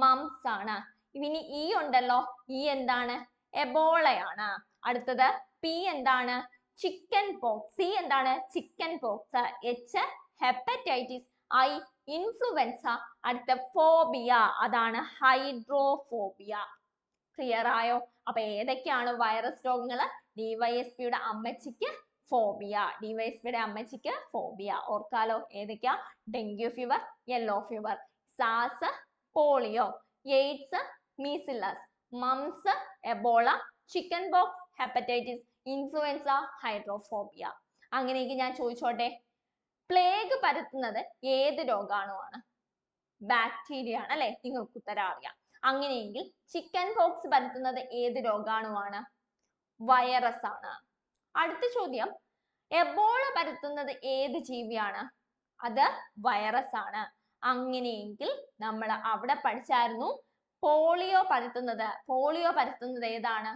മംസ് ആണ്. ഇനി E ഉണ്ടല്ലോ, E എന്താണ്? എബോളയാണ്. അടുത്തത് P എന്താണ്? Chicken pox. C എന്താണ്? Chicken pox. H hepatitis. I influenza. അടുത്ത ഫോബിയ, അതാണ് ഹൈഡ്രോഫോബിയ. ക്ലിയർ ആയോ? അപ്പൊ ഏതൊക്കെയാണ് വൈറസ് രോഗങ്ങൾ? DYSPയുടെ അമ്മച്ചിക്ക് ഫോബിയ. DYSPയുടെ അമ്മച്ചിക്ക് ഫോബിയ. ഓർക്കാലോ ഏതൊക്കെയാ? ഡെങ്കു ഫീവർ, യെല്ലോ ഫീവർ, സാസ്, polio, AIDS, measles, mumps, Ebola, chickenpox, hepatitis, influenza, hydrophobia. അങ്ങനെയെങ്കിൽ ഞാൻ ചോദിച്ചോട്ടെ, പ്ലേഗ് പരത്തുന്നത് ഏത് രോഗാണുവാണ്? ബാക്ടീരിയ ആണ് അല്ലെ. നിങ്ങൾക്ക് ഉത്തരം അറിയാം. അങ്ങനെയെങ്കിൽ ചിക്കൻ പോക്സ് പരത്തുന്നത് ഏത് രോഗാണുവാണ്? വൈറസ് ആണ്. അടുത്ത ചോദ്യം, എബോള പരത്തുന്നത് ഏത് ജീവിയാണ്? അത് വൈറസ് ആണ്. അങ്ങനെയെങ്കിൽ നമ്മൾ അവിടെ പഠിച്ചായിരുന്നു പോളിയോ പരത്തുന്നത് ഏതാണ്?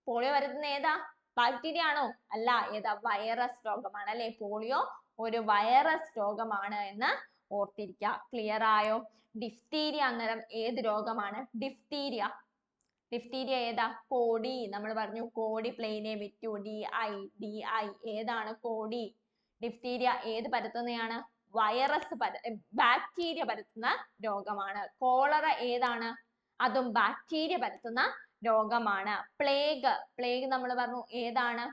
പോളിയോ പരത്തുന്നത് ഏതാ? ബാക്ടീരിയ ആണോ? അല്ല, ഏതാ? വൈറസ് രോഗമാണ് അല്ലെ. പോളിയോ ഒരു വൈറസ് രോഗമാണ് എന്ന് ഓർത്തിരിക്കുക. ക്ലിയർ ആയോ? ഡിഫ്തീരിയ അന്നേരം ഏത് രോഗമാണ്? ഡിഫ്തീരിയ ഏതാ? കോഡി. നമ്മൾ പറഞ്ഞു കോഡി പ്ലെയിനെ വിറ്റു. DI ഏതാണ്? കോഡി. ഡിഫ്തീരിയ ഏത് പരത്തുന്നതാണ്? വൈറസ് ബാക്ടീരിയ പരത്തുന്ന രോഗമാണ്. കോളറ ഏതാണ്? അതും ബാക്ടീരിയ പരത്തുന്ന രോഗമാണ്. പ്ലേഗ് നമ്മൾ പറഞ്ഞു ഏതാണ്?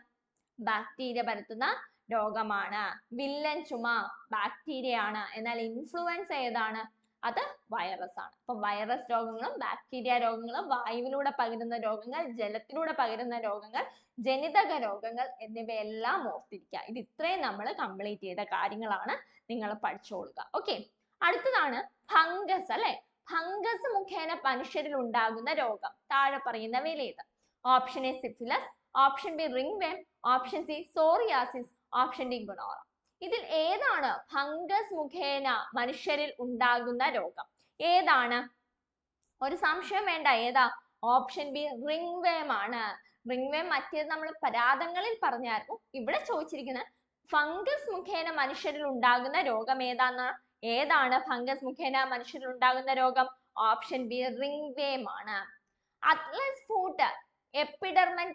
ബാക്ടീരിയ പരത്തുന്ന രോഗമാണ്. വില്ലൻ ചുമ ബാക്ടീരിയ ആണ്. എന്നാൽ ഇൻഫ്ലുവൻസ ഏതാണ്? അത് വൈറസ് ആണ്. അപ്പൊ വൈറസ് രോഗങ്ങളും ബാക്ടീരിയ രോഗങ്ങളും, വായുവിലൂടെ പകരുന്ന രോഗങ്ങൾ, ജലത്തിലൂടെ പകരുന്ന രോഗങ്ങൾ, ജനിതക രോഗങ്ങൾ എന്നിവയെല്ലാം ഓർത്തിരിക്കുക. ഇത് ഇത്രയും നമ്മൾ കംപ്ലീറ്റ് ചെയ്ത കാര്യങ്ങളാണ്. നിങ്ങൾ പഠിച്ചോളുക. ഓക്കെ. അടുത്തതാണ് ഫംഗസ് അല്ലെ. ഫംഗസ് മുഖേന മനുഷ്യരിൽ ഉണ്ടാകുന്ന രോഗം താഴെ പറയുന്നവയിൽ ഏത്? Option A syphilis, option B ringworm, option C psoriasis, option D gonorrhoea. ഇതിൽ ഏതാണ് ഫംഗസ് മുഖേന മനുഷ്യരിൽ ഉണ്ടാകുന്ന രോഗം? ഏതാണ്? ഒരു സംശയം വേണ്ട, ഏതാ? ഓപ്ഷൻ ബി റിംഗ് വേം ആണ്. റിംഗ് വേം മറ്റേത് നമ്മൾ പരാതങ്ങളിൽ പറഞ്ഞായിരുന്നു. ഇവിടെ ചോദിച്ചിരിക്കുന്ന ഫംഗസ് മുഖേന മനുഷ്യരിൽ ഉണ്ടാകുന്ന രോഗം ഏതാണ് ഫംഗസ് മുഖേന മനുഷ്യരിൽ ഉണ്ടാകുന്ന രോഗം? ഓപ്ഷൻ ബി റിംഗ് വേം ആണ്. അറ്റ്ലസ് ഫൂട്ട് എപ്പിഡെർമൻ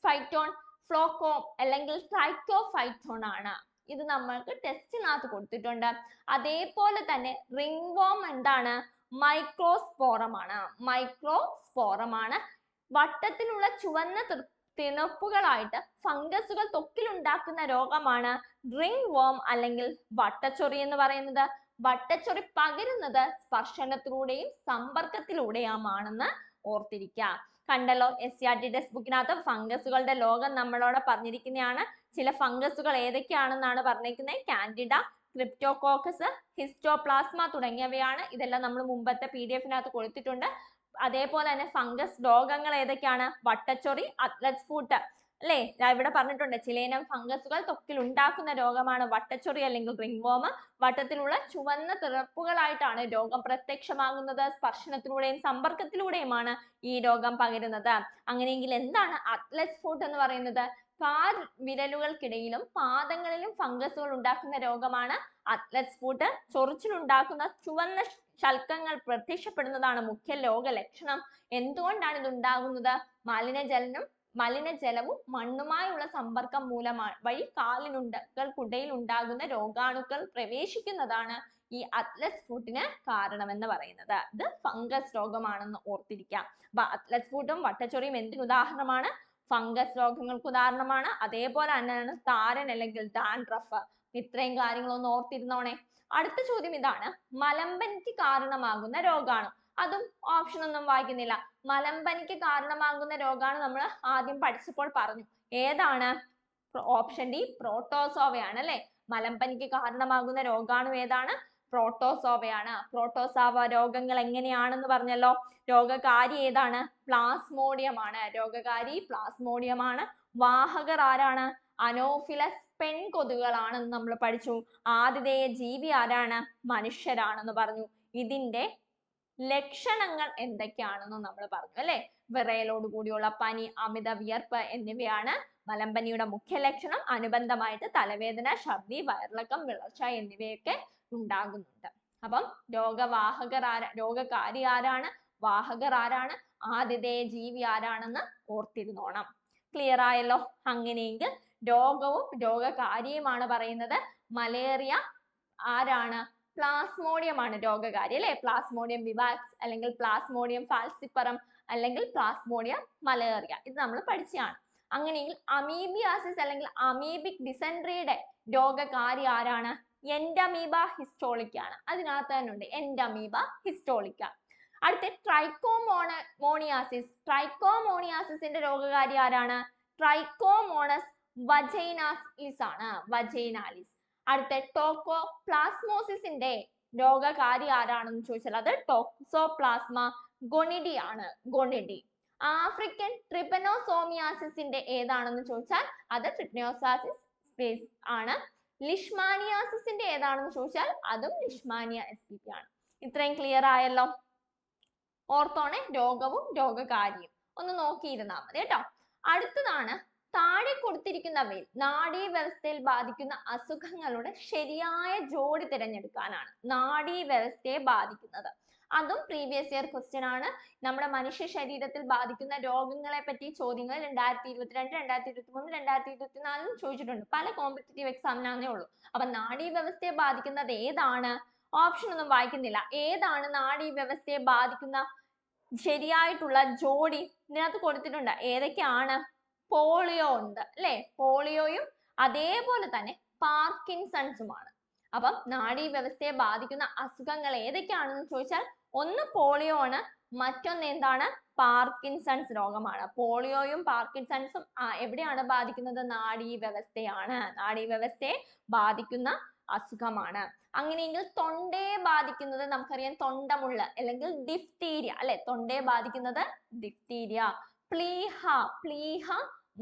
ഫൈറ്റോൺ, ഫ്ലോക്കോം അല്ലെങ്കിൽ ട്രൈക്കോഫൈറ്റോൺ ആണ്. ഇത് നമ്മൾക്ക് ടെസ്റ്റിനകത്ത് കൊടുത്തിട്ടുണ്ട്. അതേപോലെ തന്നെ റിംഗ് വോം എന്താണ്? മൈക്രോസ്പോറമാണ്. മൈക്രോസ്പോറമാണ്. വട്ടത്തിലുള്ള ചുവന്ന തിണർപ്പുകളായിട്ട് ഫംഗസുകൾ ത്വക്കിൽ ഉണ്ടാക്കുന്ന രോഗമാണ് റിംഗ് വോം അല്ലെങ്കിൽ വട്ടച്ചൊറി എന്ന് പറയുന്നത്. വട്ടച്ചൊറി പകരുന്നത് സ്പർശനത്തിലൂടെയും സമ്പർക്കത്തിലൂടെയുമാണെന്ന് ഓർത്തിരിക്കുക. കണ്ടല്ലോ, SCERT ടെക്സ്റ്റ് ബുക്കിനകത്ത് ഫംഗസുകളുടെ ലോകം നമ്മളോട് പറഞ്ഞിരിക്കുന്നതാണ്. ചില ഫംഗസുകൾ ഏതൊക്കെയാണെന്നാണ് പറഞ്ഞിരിക്കുന്നത്? കാൻഡിഡ, ക്രിപ്റ്റോകോക്കസ്, ഹിസ്റ്റോപ്ലാസ്മ തുടങ്ങിയവയാണ്. ഇതെല്ലാം നമ്മൾ മുമ്പത്തെ PDF-നകത്ത് കൊടുത്തിട്ടുണ്ട്. അതേപോലെ തന്നെ ഫംഗസ് രോഗങ്ങൾ ഏതൊക്കെയാണ്? വട്ടച്ചൊറി, അത്ലസ് ഫൂട്ട് അല്ലെ, ഇവിടെ പറഞ്ഞിട്ടുണ്ട്. ചിലയിനം ഫംഗസുകൾ ത്വക്കിൽ ഉണ്ടാക്കുന്ന രോഗമാണ് വട്ടച്ചൊറി അല്ലെങ്കിൽ റിംഗ് വോം. വട്ടത്തിലുള്ള ചുവന്ന തിറപ്പുകളായിട്ടാണ് രോഗം പ്രത്യക്ഷമാകുന്നത്. സ്പർശനത്തിലൂടെയും സമ്പർക്കത്തിലൂടെയുമാണ് ഈ രോഗം പകരുന്നത്. അങ്ങനെയെങ്കിൽ എന്താണ് അത്ലസ് ഫൂട്ട് എന്ന് പറയുന്നത്? കാൽ വിരലുകൾക്കിടയിലും പാദങ്ങളിലും ഫംഗസുകൾ ഉണ്ടാക്കുന്ന രോഗമാണ് അത്ലസ് ഫൂട്ട്. ചൊറിച്ചിലുണ്ടാക്കുന്ന ചുവന്ന ശൽക്കങ്ങൾ പ്രത്യക്ഷപ്പെടുന്നതാണ് മുഖ്യ രോഗലക്ഷണം. എന്തുകൊണ്ടാണ് ഇത് ഉണ്ടാകുന്നത്? മലിനജലവും മണ്ണുമായുള്ള സമ്പർക്കം വഴി കാലിനുണ്ടകൾക്കിടയിൽ ഉണ്ടാകുന്ന രോഗാണുക്കൾ പ്രവേശിക്കുന്നതാണ് ഈ അത്ലസ് ഫൂട്ടിന് കാരണമെന്ന് പറയുന്നത്. ഇത് ഫംഗസ് രോഗമാണെന്ന് ഓർത്തിരിക്കാം. അപ്പൊ അത്ലസ് ഫൂട്ടും വട്ടച്ചൊറിയും എന്തിന് ഉദാഹരണമാണ്? ഫംഗസ് രോഗങ്ങൾക്ക് ഉദാഹരണമാണ്. അതേപോലെ തന്നെയാണ് താരൻ അല്ലെങ്കിൽ ഡാൻഡ്രഫ്. ഇത്രയും കാര്യങ്ങളൊന്ന് ഓർത്തിരുന്നോണേ. അടുത്ത ചോദ്യം ഇതാണ്, മലമ്പനിക്ക് കാരണമാകുന്ന രോഗാണു. അതും ഓപ്ഷൻ ഒന്നും വായിക്കുന്നില്ല. മലമ്പനിക്ക് കാരണമാകുന്ന രോഗാണു നമ്മൾ ആദ്യം പഠിച്ചപ്പോൾ പറഞ്ഞു. ഏതാണ്? ഓപ്ഷൻ ഡി പ്രോട്ടോസോവയാണ് അല്ലെ. മലമ്പനിക്ക് കാരണമാകുന്ന രോഗാണു ഏതാണ്? പ്രോട്ടോസോവയാണ്. പ്രോട്ടോസോവ രോഗങ്ങൾ എങ്ങനെയാണെന്ന് പറഞ്ഞല്ലോ. രോഗകാരി ഏതാണ്? പ്ലാസ്മോഡിയം ആണ്. രോഗകാരി പ്ലാസ്മോഡിയം ആണ്. വാഹകർ ആരാണ്? അനോഫിലസ് പെൺകൊതുകുകളാണെന്ന് നമ്മൾ പഠിച്ചു. ആതിഥേയ ജീവി ആരാണ്? മനുഷ്യരാണെന്ന് പറഞ്ഞു. ഇതിന്റെ ലക്ഷണങ്ങൾ എന്തൊക്കെയാണെന്ന് നമ്മൾ പറഞ്ഞു അല്ലെ. വിറയലോട് കൂടിയുള്ള പനി, അമിത വിയർപ്പ് എന്നിവയാണ് മലമ്പനിയുടെ മുഖ്യ ലക്ഷണം. അനുബന്ധമായിട്ട് തലവേദന, ഛർദി, വയറിളക്കം, വിളർച്ച എന്നിവയൊക്കെ ഉണ്ടാകുന്നുണ്ട്. അപ്പം രോഗകാരി ആരാണ്? വാഹകർ ആരാണ്? ആതിഥേയ ജീവി ആരാണെന്ന് ഓർത്തിരുന്നോണം. ക്ലിയർ ആയല്ലോ? അങ്ങനെയെങ്കിൽ രോഗവും രോഗകാരിയുമാണ് പറയുന്നത്. മലേറിയ ആരാണ്? പ്ലാസ്മോഡിയം ആണ് രോഗകാരി അല്ലെ. പ്ലാസ്മോഡിയം വിവാക്സ് അല്ലെങ്കിൽ പ്ലാസ്മോഡിയം ഫാൽസിപ്പറം അല്ലെങ്കിൽ പ്ലാസ്മോഡിയം മലേറിയ, ഇത് നമ്മൾ പഠിച്ചതാണ്. അങ്ങനെയെങ്കിൽ അമീബിയാസിസ് അല്ലെങ്കിൽ അമീബിക് ഡിസെൻട്രിയുടെ രോഗകാരി ആരാണ്? എൻഡമീബ ഹിസ്റ്റോളിക്ക ആണ്. അതിനകത്ത് തന്നെ ഉണ്ട് എൻഡമീബ ഹിസ്റ്റോളിക്ക. അടുത്ത ട്രൈക്കോമോണിയാസിസിന്റെ രോഗകാരി ആരാണ്? ട്രൈക്കോമോണസ് വജൈനാലിസ് ആണ്. വജൈനാലിസ്. അടുത്ത ടോക്കോപ്ലാസ്മോസിസിന്റെ രോഗകാരി ആരാണെന്ന് ചോദിച്ചാൽ അത് ടോക്സോപ്ലാസ്മ ഗൊണിഡി ആണ്. ഗൊണിഡി. ആഫ്രിക്കൻ ട്രിപ്പനോസോമിയാസിസിന്റെ ഏതാണെന്ന് ചോദിച്ചാൽ അത് ട്രിപ്പനോസാസിസ് ആണ്. ലിഷ്മാനിയാസിസിന്റെ ഏതാണെന്ന് ചോദിച്ചാൽ അതും ലിഷ്മാനിയ spp ആണ്. ഇത്രയും ക്ലിയർ ആയല്ലോ? ഓർത്തോണെ, രോഗവും രോഗകാരിയും ഒന്ന് നോക്കിയിരുന്നാൽ മതി കേട്ടോ. അടുത്തതാണ് താഴെ കൊടുത്തിരിക്കുന്നവയിൽ നാഡീവ്യവസ്ഥയിൽ ബാധിക്കുന്ന അസുഖങ്ങളുടെ ശരിയായ ജോഡി തിരഞ്ഞെടുക്കാനാണ്. നാഡീവ്യവസ്ഥയെ ബാധിക്കുന്നത്, അതും പ്രീവിയസ് ഇയർ ക്വസ്റ്റ്യൻ ആണ്. നമ്മുടെ മനുഷ്യ ശരീരത്തിൽ ബാധിക്കുന്ന രോഗങ്ങളെ പറ്റി ചോദ്യങ്ങൾ 2022, 2023, 2024 ചോദിച്ചിട്ടുണ്ട്. പല കോമ്പറ്റീറ്റീവ് എക്സാമിനാന്നേ ഉള്ളൂ. അപ്പൊ നാഡീവ്യവസ്ഥയെ ബാധിക്കുന്നത് ഏതാണ്? ഓപ്ഷൻ ഒന്നും വായിക്കുന്നില്ല. ഏതാണ് നാഡീവ്യവസ്ഥയെ ബാധിക്കുന്ന ശരിയായിട്ടുള്ള ജോഡി? ഇതിനകത്ത് കൊടുത്തിട്ടുണ്ട്. ഏതൊക്കെയാണ്? പോളിയോ ഉണ്ട് അല്ലെ. പോളിയോയും അതേപോലെ തന്നെ പാർക്കിൻസൺസുമാണ്. അപ്പം നാഡീവ്യവസ്ഥയെ ബാധിക്കുന്ന അസുഖങ്ങൾ ഏതൊക്കെയാണെന്ന് ചോദിച്ചാൽ ഒന്ന് പോളിയോ ആണ്, മറ്റൊന്ന് എന്താണ്? പാർക്കിൻസൺസ് രോഗമാണ്. പോളിയോയും പാർക്കിൻസൺസും എവിടെയാണ് ബാധിക്കുന്നത്? നാഡീവ്യവസ്ഥയാണ്. നാഡീവ്യവസ്ഥയെ ബാധിക്കുന്ന അസുഖമാണ്. അങ്ങനെയെങ്കിൽ തൊണ്ടയെ ബാധിക്കുന്നത് നമുക്കറിയാം തൊണ്ടമുള്ള് അല്ലെങ്കിൽ ഡിഫ്തീരിയ അല്ലെ, തൊണ്ടയെ ബാധിക്കുന്നത് ഡിഫ്തീരിയ. പ്ലീഹ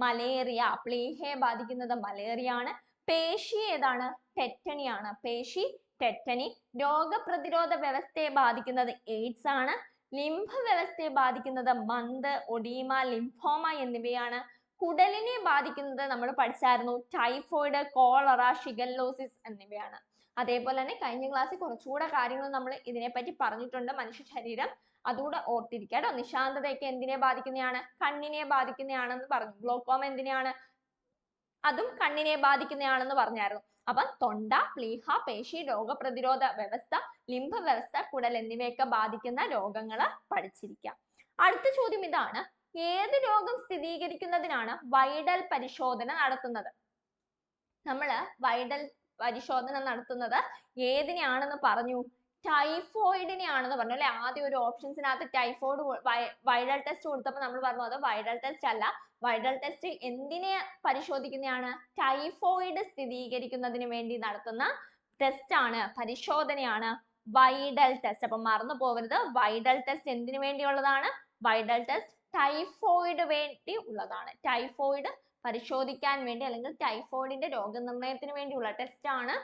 മലേറിയ, പ്ലീഹയെ ബാധിക്കുന്നത് മലേറിയ ആണ്. പേശി ഏതാണ്? ടെറ്റനി ആണ്. പേശി ടെറ്റനി. രോഗപ്രതിരോധ വ്യവസ്ഥയെ ബാധിക്കുന്നത് എയ്ഡ്സ് ആണ്. ലിംഫ വ്യവസ്ഥയെ ബാധിക്കുന്നത് മന്ത്, ഒഡീമ, ലിംഫോമ എന്നിവയാണ്. കുടലിനെ ബാധിക്കുന്നത് നമ്മൾ പഠിച്ചായിരുന്നു, ടൈഫോയിഡ്, കോളറ, ഷിഗല്ലോസിസ് എന്നിവയാണ്. അതേപോലെ തന്നെ കഴിഞ്ഞ ക്ലാസ്സിൽ കുറച്ചുകൂടെ കാര്യങ്ങൾ നമ്മൾ ഇതിനെപ്പറ്റി പറഞ്ഞിട്ടുണ്ട്, മനുഷ്യ ശരീരം, അതുകൂടെ ഓർത്തിരിക്കുക കേട്ടോ. നിശാന്തതയൊക്കെ എന്തിനെ ബാധിക്കുന്നതാണ്? കണ്ണിനെ ബാധിക്കുന്നതാണെന്ന് പറഞ്ഞു. ഗ്ലോക്കോമ എന്തിനെയാണ്? അതും കണ്ണിനെ ബാധിക്കുന്നതാണെന്ന് പറഞ്ഞായിരുന്നു. അപ്പൊ തൊണ്ട, പ്ലീഹ, പേശി, രോഗപ്രതിരോധ വ്യവസ്ഥ, ലിംഫ വ്യവസ്ഥ, കുടൽ എന്നിവയൊക്കെ ബാധിക്കുന്ന രോഗങ്ങൾ പഠിച്ചിരിക്കാം. അടുത്ത ചോദ്യം ഇതാണ്, ഏത് രോഗം സ്ഥിരീകരിക്കുന്നതിനാണ് വൈഡൽ പരിശോധന നടത്തുന്നത്? നമ്മള് വൈഡൽ പരിശോധന നടത്തുന്നത് ഏതിനെയാണെന്ന് പറഞ്ഞു? ടൈഫോയിഡിനെ ആണെന്ന് പറഞ്ഞു അല്ലെ. ആദ്യം ഒരു ഓപ്ഷൻസിനകത്ത് ടൈഫോയിഡ് വൈഡൽ ടെസ്റ്റ് കൊടുത്തപ്പോൾ നമ്മൾ പറഞ്ഞു അത് വൈഡൽ ടെസ്റ്റ് അല്ല. വൈഡൽ ടെസ്റ്റ് എന്തിനെ പരിശോധിക്കുന്നതാണ്? ടൈഫോയിഡ് സ്ഥിരീകരിക്കുന്നതിന് വേണ്ടി നടത്തുന്ന ടെസ്റ്റ് ആണ്, പരിശോധനയാണ് വൈഡൽ ടെസ്റ്റ്. അപ്പൊ മറന്നു പോകരുത്, വൈഡൽ ടെസ്റ്റ് എന്തിനു വേണ്ടിയുള്ളതാണ്? വൈഡൽ ടെസ്റ്റ് ടൈഫോയിഡ് വേണ്ടി ഉള്ളതാണ്. ടൈഫോയിഡ് പരിശോധിക്കാൻ വേണ്ടി അല്ലെങ്കിൽ ടൈഫോയിഡിന്റെ രോഗനിർണയത്തിന് വേണ്ടിയുള്ള ടെസ്റ്റ് ആണ്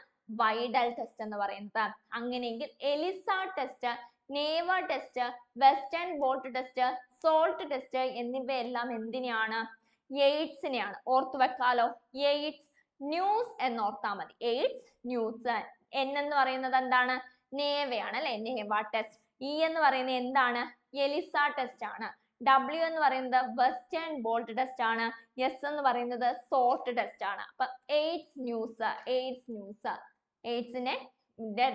വൈഡൽ ടെസ്റ്റ് എന്ന് പറയുന്നത്. അങ്ങനെയെങ്കിൽ എലിസ ടെസ്റ്റ്, നേവ test, western blot test, salt test എന്നിവയെല്ലാം എന്തിനെയാണ്? എയ്ഡ്സിനെയാണ്. ഓർത്തു വെക്കാലോ, എയ്ഡ്സ് ന്യൂസ് എന്ന് ഓർത്താൽ മതി. AIDS news. N എന്ന് പറയുന്നത് എന്താണ്? നേവയാണ് അല്ലെ, നേവ ടെസ്റ്റ്. E എന്ന് പറയുന്നത് എന്താണ്? എലിസ ടെസ്റ്റ് ആണ്. W എന്ന് പറയുന്നത് വെസ്റ്റേൺ ബോൾട്ട് ടെസ്റ്റ് ആണ്. S എന്ന് പറയുന്നത് സോൾട്ട് ടെസ്റ്റ് ആണ്. അപ്പൊ എയ്ഡ്സ് ന്യൂസ്, എയ്ഡ്സിനെ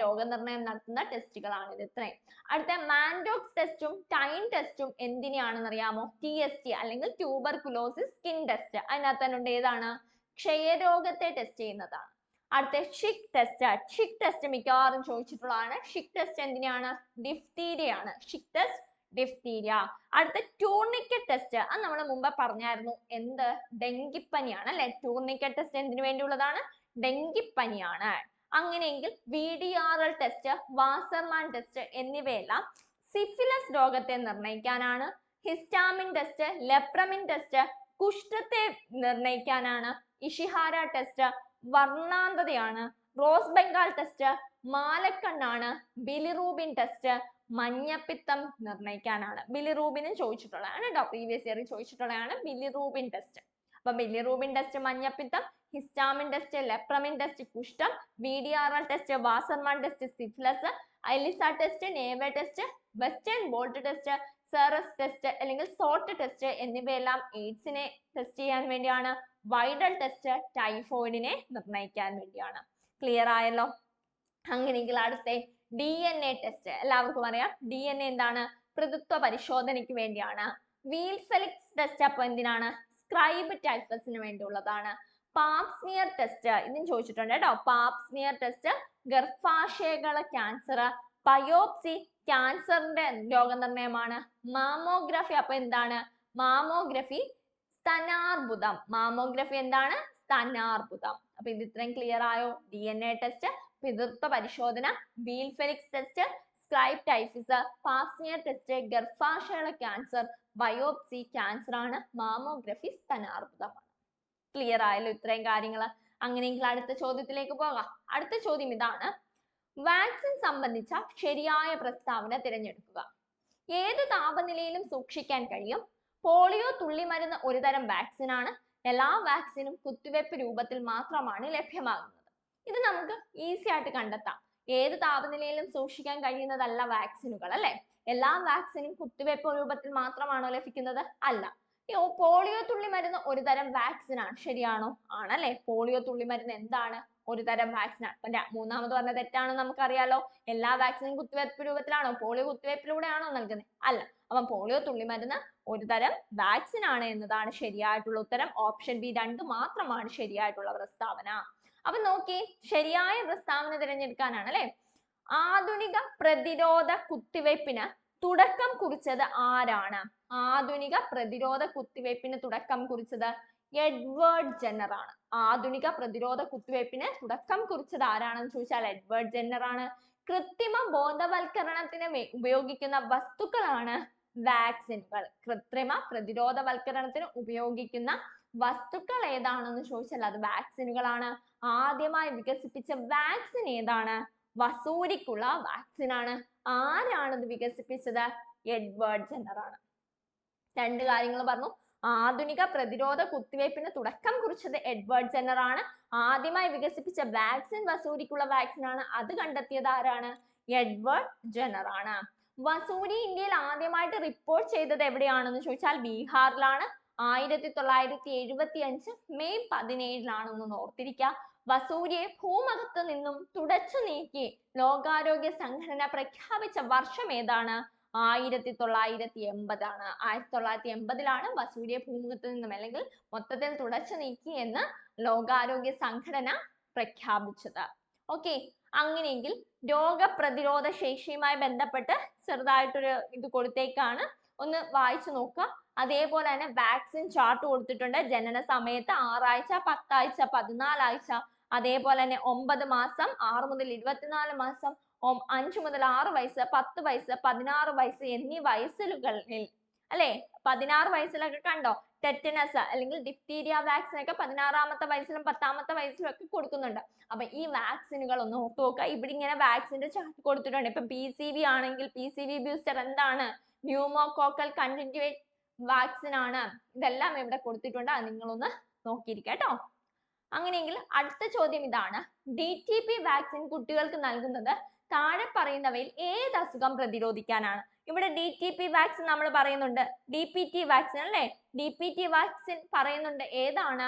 രോഗനിർണയം നടത്തുന്ന ടെസ്റ്റുകളാണ് ഇത് ഇത്രയും. അടുത്ത മാൻഡോക്സ് ടെസ്റ്റും ടൈൻ ടെസ്റ്റും എന്തിനെയാണെന്ന് അറിയാമോ? TST അല്ലെങ്കിൽ ട്യൂബർകുലോസിസ് സ്കിൻ ടെസ്റ്റ്. അതിനകത്ത് തന്നെ ഉണ്ട് ഏതാണ്? ക്ഷയരോഗത്തെ ടെസ്റ്റ് ചെയ്യുന്നതാണ്. അടുത്ത ഷിക് ടെസ്റ്റ്. ഷിക് ടെസ്റ്റ് മിക്കവാറും ചോദിച്ചിട്ടുള്ളതാണ്. ഷിക് ടെസ്റ്റ് എന്തിനാണ്? ഡിഫ്തീരിയ ആണ്. Schick test diphtheria. അടുത്ത ടൂർണിക്കറ്റ് ടെസ്റ്റ്, അത് നമ്മൾ മുമ്പ് പറഞ്ഞായിരുന്നു. എന്ത്? ഡെങ്കിപ്പനിയാണ് അല്ലെ. ടൂർണിക്കറ്റ് ടെസ്റ്റ് എന്തിനു വേണ്ടിയുള്ളതാണ്? ഡെങ്കിപ്പനിയാണ്. അങ്ങനെയെങ്കിൽ VDRL ടെസ്റ്റ്, വാസർമാൻ ടെസ്റ്റ് എന്നിവയെല്ലാം സിഫിലിസ് രോഗത്തെ നിർണ്ണയിക്കാനാണ്. ഹിസ്റ്റാമിൻ ടെസ്റ്റ്, ലെപ്രമിൻ ടെസ്റ്റ് കുഷ്ഠത്തെ നിർണ്ണയിക്കാനാണ്. ഇഷിഹാര ടെസ്റ്റ് വർണ്ണാന്തതയാണ്. റോസ് ബംഗാൾ ടെസ്റ്റ് മാലക്കണ്ണാണ്. ബിലിറൂബിൻ ടെസ്റ്റ് മഞ്ഞപ്പിത്തം നിർണ്ണയിക്കാനാണ്. ബിലിറൂബിനും ചോദിച്ചിട്ടുള്ളതാണ് കേട്ടോ, പ്രീവിയസ് ഇയറിൽ ചോദിച്ചിട്ടുള്ളതാണ് ബിലിറൂബിൻ ടെസ്റ്റ്. അപ്പൊ ബിലിറൂബിൻ ടെസ്റ്റ് മഞ്ഞപ്പിത്തം, ഹിസ്റ്റാമിൻ ടെസ്റ്റ് ലെപ്രമിൻ ടെസ്റ്റ് കുഷ്ഠം, VDRL test Wassermann test syphilis, ELISA test നേവ ടെസ്റ്റ്, വെസ്റ്റേൺ ബോൾട്ട് ടെസ്റ്റ്, സെറസ് ടെസ്റ്റ് അല്ലെങ്കിൽ സോൾട്ട് ടെസ്റ്റ് എന്നിവയെല്ലാം എയ്ഡ്സിനെ ടെസ്റ്റ് ചെയ്യാൻ വേണ്ടിയാണ്. വൈഡൽ ടെസ്റ്റ് ടൈഫോയിഡിനെ നിർണ്ണയിക്കാൻ വേണ്ടിയാണ്. ക്ലിയർ ആയല്ലോ? അങ്ങനെയെങ്കിൽ അടുത്ത DNA ടെസ്റ്റ് എല്ലാവർക്കും അറിയാം. DNA എന്താണ്? പൃഥുത്വ പരിശോധനയ്ക്ക് വേണ്ടിയാണ്. വീൽ ഫെലിക്സ് ടെസ്റ്റ് അപ്പൊ എന്തിനാണ്? സ്ക്രൈബ് ടൈഫസിന് വേണ്ടിയുള്ളതാണ്. പാപ്സ്മിയർ ടെസ്റ്റ് ഇതും ചോദിച്ചിട്ടുണ്ട് കേട്ടോ. പാപ്സ്മിയർ ടെസ്റ്റ് ഗർഭാശയകള ക്യാൻസർ, ബയോപ്സി ക്യാൻസറിന്റെ രോഗനിർണയമാണ്. മാമോഗ്രഫി അപ്പൊ എന്താണ്? മാമോഗ്രഫി സ്തനാർബുദം. മാമോഗ്രഫി എന്താണ്? സ്തനാർബുദം. അപ്പൊ ഇത് ഇത്രയും ക്ലിയർ ആയോ? DNA ടെസ്റ്റ്, പിതൃത്വ പരിശോധന, Weil Felix test, scrub typhus, pap smear test ഗർഭാശയ ക്യാൻസർ, ബയോപ്സി ക്യാൻസർ ആണ്, മാമോഗ്രഫി സ്തനാർബുദമാണ്. ക്ലിയർ ആയല്ലോ ഇത്രയും കാര്യങ്ങൾ? അങ്ങനെയെങ്കിൽ അടുത്ത ചോദ്യത്തിലേക്ക് പോകാം. അടുത്ത ചോദ്യം ഇതാണ്, വാക്സിൻ സംബന്ധിച്ച ശരിയായ പ്രസ്താവന തിരഞ്ഞെടുക്കുക. ഏത് താപനിലയിലും സൂക്ഷിക്കാൻ കഴിയും? പോളിയോ തുള്ളിമരുന്ന് ഒരു തരം വാക്സിൻ ആണ്. എല്ലാ വാക്സിനും കുത്തിവെപ്പ് രൂപത്തിൽ മാത്രമാണ് ലഭ്യമാകുന്നത്. ഇത് നമുക്ക് ഈസി ആയിട്ട് കണ്ടെത്താം. ഏത് താപനിലയിലും സൂക്ഷിക്കാൻ കഴിയുന്നതല്ല വാക്സിനുകൾ അല്ലെ. എല്ലാ വാക്സിനും കുത്തിവെപ്പ് രൂപത്തിൽ മാത്രമാണോ ലഭിക്കുന്നത്? അല്ല. പോളിയോ തുള്ളിമരുന്ന് ഒരു തരം വാക്സിൻ ആണ്, ശരിയാണോ? ആണല്ലേ. പോളിയോ തുള്ളിമരുന്ന് എന്താണ്? ഒരു തരം വാക്സിൻ ആണ്. അപ്പൊ മൂന്നാമത് പറഞ്ഞ തെറ്റാണെന്ന് നമുക്കറിയാലോ. എല്ലാ വാക്സിനും കുത്തിവെപ്പ് രൂപത്തിലാണോ? പോളിയോ കുത്തിവെപ്പിലൂടെയാണോ നൽകുന്നത്? അല്ല. അപ്പൊ പോളിയോ തുള്ളിമരുന്ന് ഒരു തരം വാക്സിൻ ആണ് എന്നതാണ് ശരിയായിട്ടുള്ള ഉത്തരം. ഓപ്ഷൻ ബി 2 മാത്രമാണ് ശരിയായിട്ടുള്ള പ്രസ്താവന. അപ്പൊ നോക്കി, ശരിയായ പ്രസ്താവന തിരഞ്ഞെടുക്കാനാണ് അല്ലെ. ആധുനിക പ്രതിരോധ കുത്തിവയ്പ്പിന് തുടക്കം കുറിച്ചത് ആരാണ്? ആധുനിക പ്രതിരോധ കുത്തിവയ്പ്പിന് തുടക്കം കുറിച്ചത് എഡ്വേർഡ് ജെന്നർ ആണ്. ആധുനിക പ്രതിരോധ കുത്തിവയ്പ്പിന് തുടക്കം കുറിച്ചത് ആരാണെന്ന് ചോദിച്ചാൽ എഡ്വേർഡ് ജെന്നർ ആണ്. കൃത്രിമ ബോധവൽക്കരണത്തിന് ഉപയോഗിക്കുന്ന വസ്തുക്കളാണ് വാക്സിനുകൾ. കൃത്രിമ പ്രതിരോധവൽക്കരണത്തിന് ഉപയോഗിക്കുന്ന വസ്തുക്കൾ ഏതാണെന്ന് ചോദിച്ചാൽ അത് വാക്സിനുകളാണ്. ആദ്യമായി വികസിപ്പിച്ച വാക്സിൻ ഏതാണ്? വസൂരിക്കുള്ള വാക്സിൻ ആണ്. ആരാണ് ഇത് വികസിപ്പിച്ചത്? എഡ്വേർഡ് ജെന്നർ ആണ്. രണ്ട് കാര്യങ്ങൾ പറഞ്ഞു. ആധുനിക പ്രതിരോധ കുത്തിവയ്പ്പിന് തുടക്കം കുറിച്ചത് എഡ്വേർഡ് ജെന്നർ ആണ്. ആദ്യമായി വികസിപ്പിച്ച വാക്സിൻ വസൂരിക്കുള്ള വാക്സിൻ ആണ്. അത് കണ്ടെത്തിയത് ആരാണ്? എഡ്വേർഡ് ജെന്നർ ആണ്. വസൂരി ഇന്ത്യയിൽ ആദ്യമായിട്ട് റിപ്പോർട്ട് ചെയ്തത് എവിടെയാണെന്ന് ചോദിച്ചാൽ ബീഹാറിലാണ്. 1975 മെയ് 17 ഓർത്തിരിക്കുക. വസൂരിയെ ഭൂമകത്ത് നിന്നും തുടച്ചു നീക്കി ലോകാരോഗ്യ സംഘടന പ്രഖ്യാപിച്ച വർഷം ഏതാണ്? 1980 ആണ്. 1980 വസൂരിയെ ഭൂമുഖത്ത് നിന്നും അല്ലെങ്കിൽ മൊത്തത്തിൽ തുടച്ചു നീക്കി എന്ന് ലോകാരോഗ്യ സംഘടന പ്രഖ്യാപിച്ചത്. ഓക്കെ, അങ്ങനെയെങ്കിൽ രോഗപ്രതിരോധ ശേഷിയുമായി ബന്ധപ്പെട്ട് ചെറുതായിട്ടൊരു ഇത് കൊടുത്തേക്കാണ്, ഒന്ന് വായിച്ചു നോക്കുക. അതേപോലെ തന്നെ വാക്സിൻ ചാർട്ട് കൊടുത്തിട്ടുണ്ട്. ജനന സമയത്ത് 6 ആഴ്ച, 10 ആഴ്ച, 14 ആഴ്ച, അതേപോലെ തന്നെ 9 മാസം, 6 മുതൽ 24 മാസം, 5 മുതൽ 6 വയസ്സ്, 10 വയസ്സ്, 16 വയസ്സ് എന്നീ വയസ്സുകളിൽ അല്ലെ 16 വയസ്സിലൊക്കെ കണ്ടോ ടെറ്റനസ് അല്ലെങ്കിൽ ഡിഫ്തീരിയ വാക്സിൻ ഒക്കെ 16ാമത്തെ വയസ്സിലും 10ാമത്തെ വയസ്സിലും ഒക്കെ കൊടുക്കുന്നുണ്ട്. അപ്പൊ ഈ വാക്സിനുകൾ ഒന്ന് ഓർത്തു നോക്കുക. ഇവിടെ ഇങ്ങനെ വാക്സിന്റെ ചാർട്ട് കൊടുത്തിട്ടുണ്ട്. ഇപ്പൊ PCV ആണെങ്കിൽ PCV ബൂസ്റ്റർ എന്താണ്? ന്യൂമോകോക്കൽ കൺജങ്ക്റ്റിവേറ്റ് വാക്സിൻ ആണ്. ഇതെല്ലാം ഇവിടെ കൊടുത്തിട്ടുണ്ട്. അത് നിങ്ങളൊന്ന് നോക്കിയിരിക്കുക കേട്ടോ. അങ്ങനെയെങ്കിൽ അടുത്ത ചോദ്യം ഇതാണ്. DTP വാക്സിൻ കുട്ടികൾക്ക് നൽകുന്നത് താഴെ പറയുന്നവയിൽ ഏത് അസുഖം പ്രതിരോധിക്കാനാണ്? ഇവിടെ DTP വാക്സിൻ നമ്മൾ പറയുന്നുണ്ട്, DPT വാക്സിൻ അല്ലേ? DPT വാക്സിൻ പറയുന്നുണ്ട്. ഏതാണ്?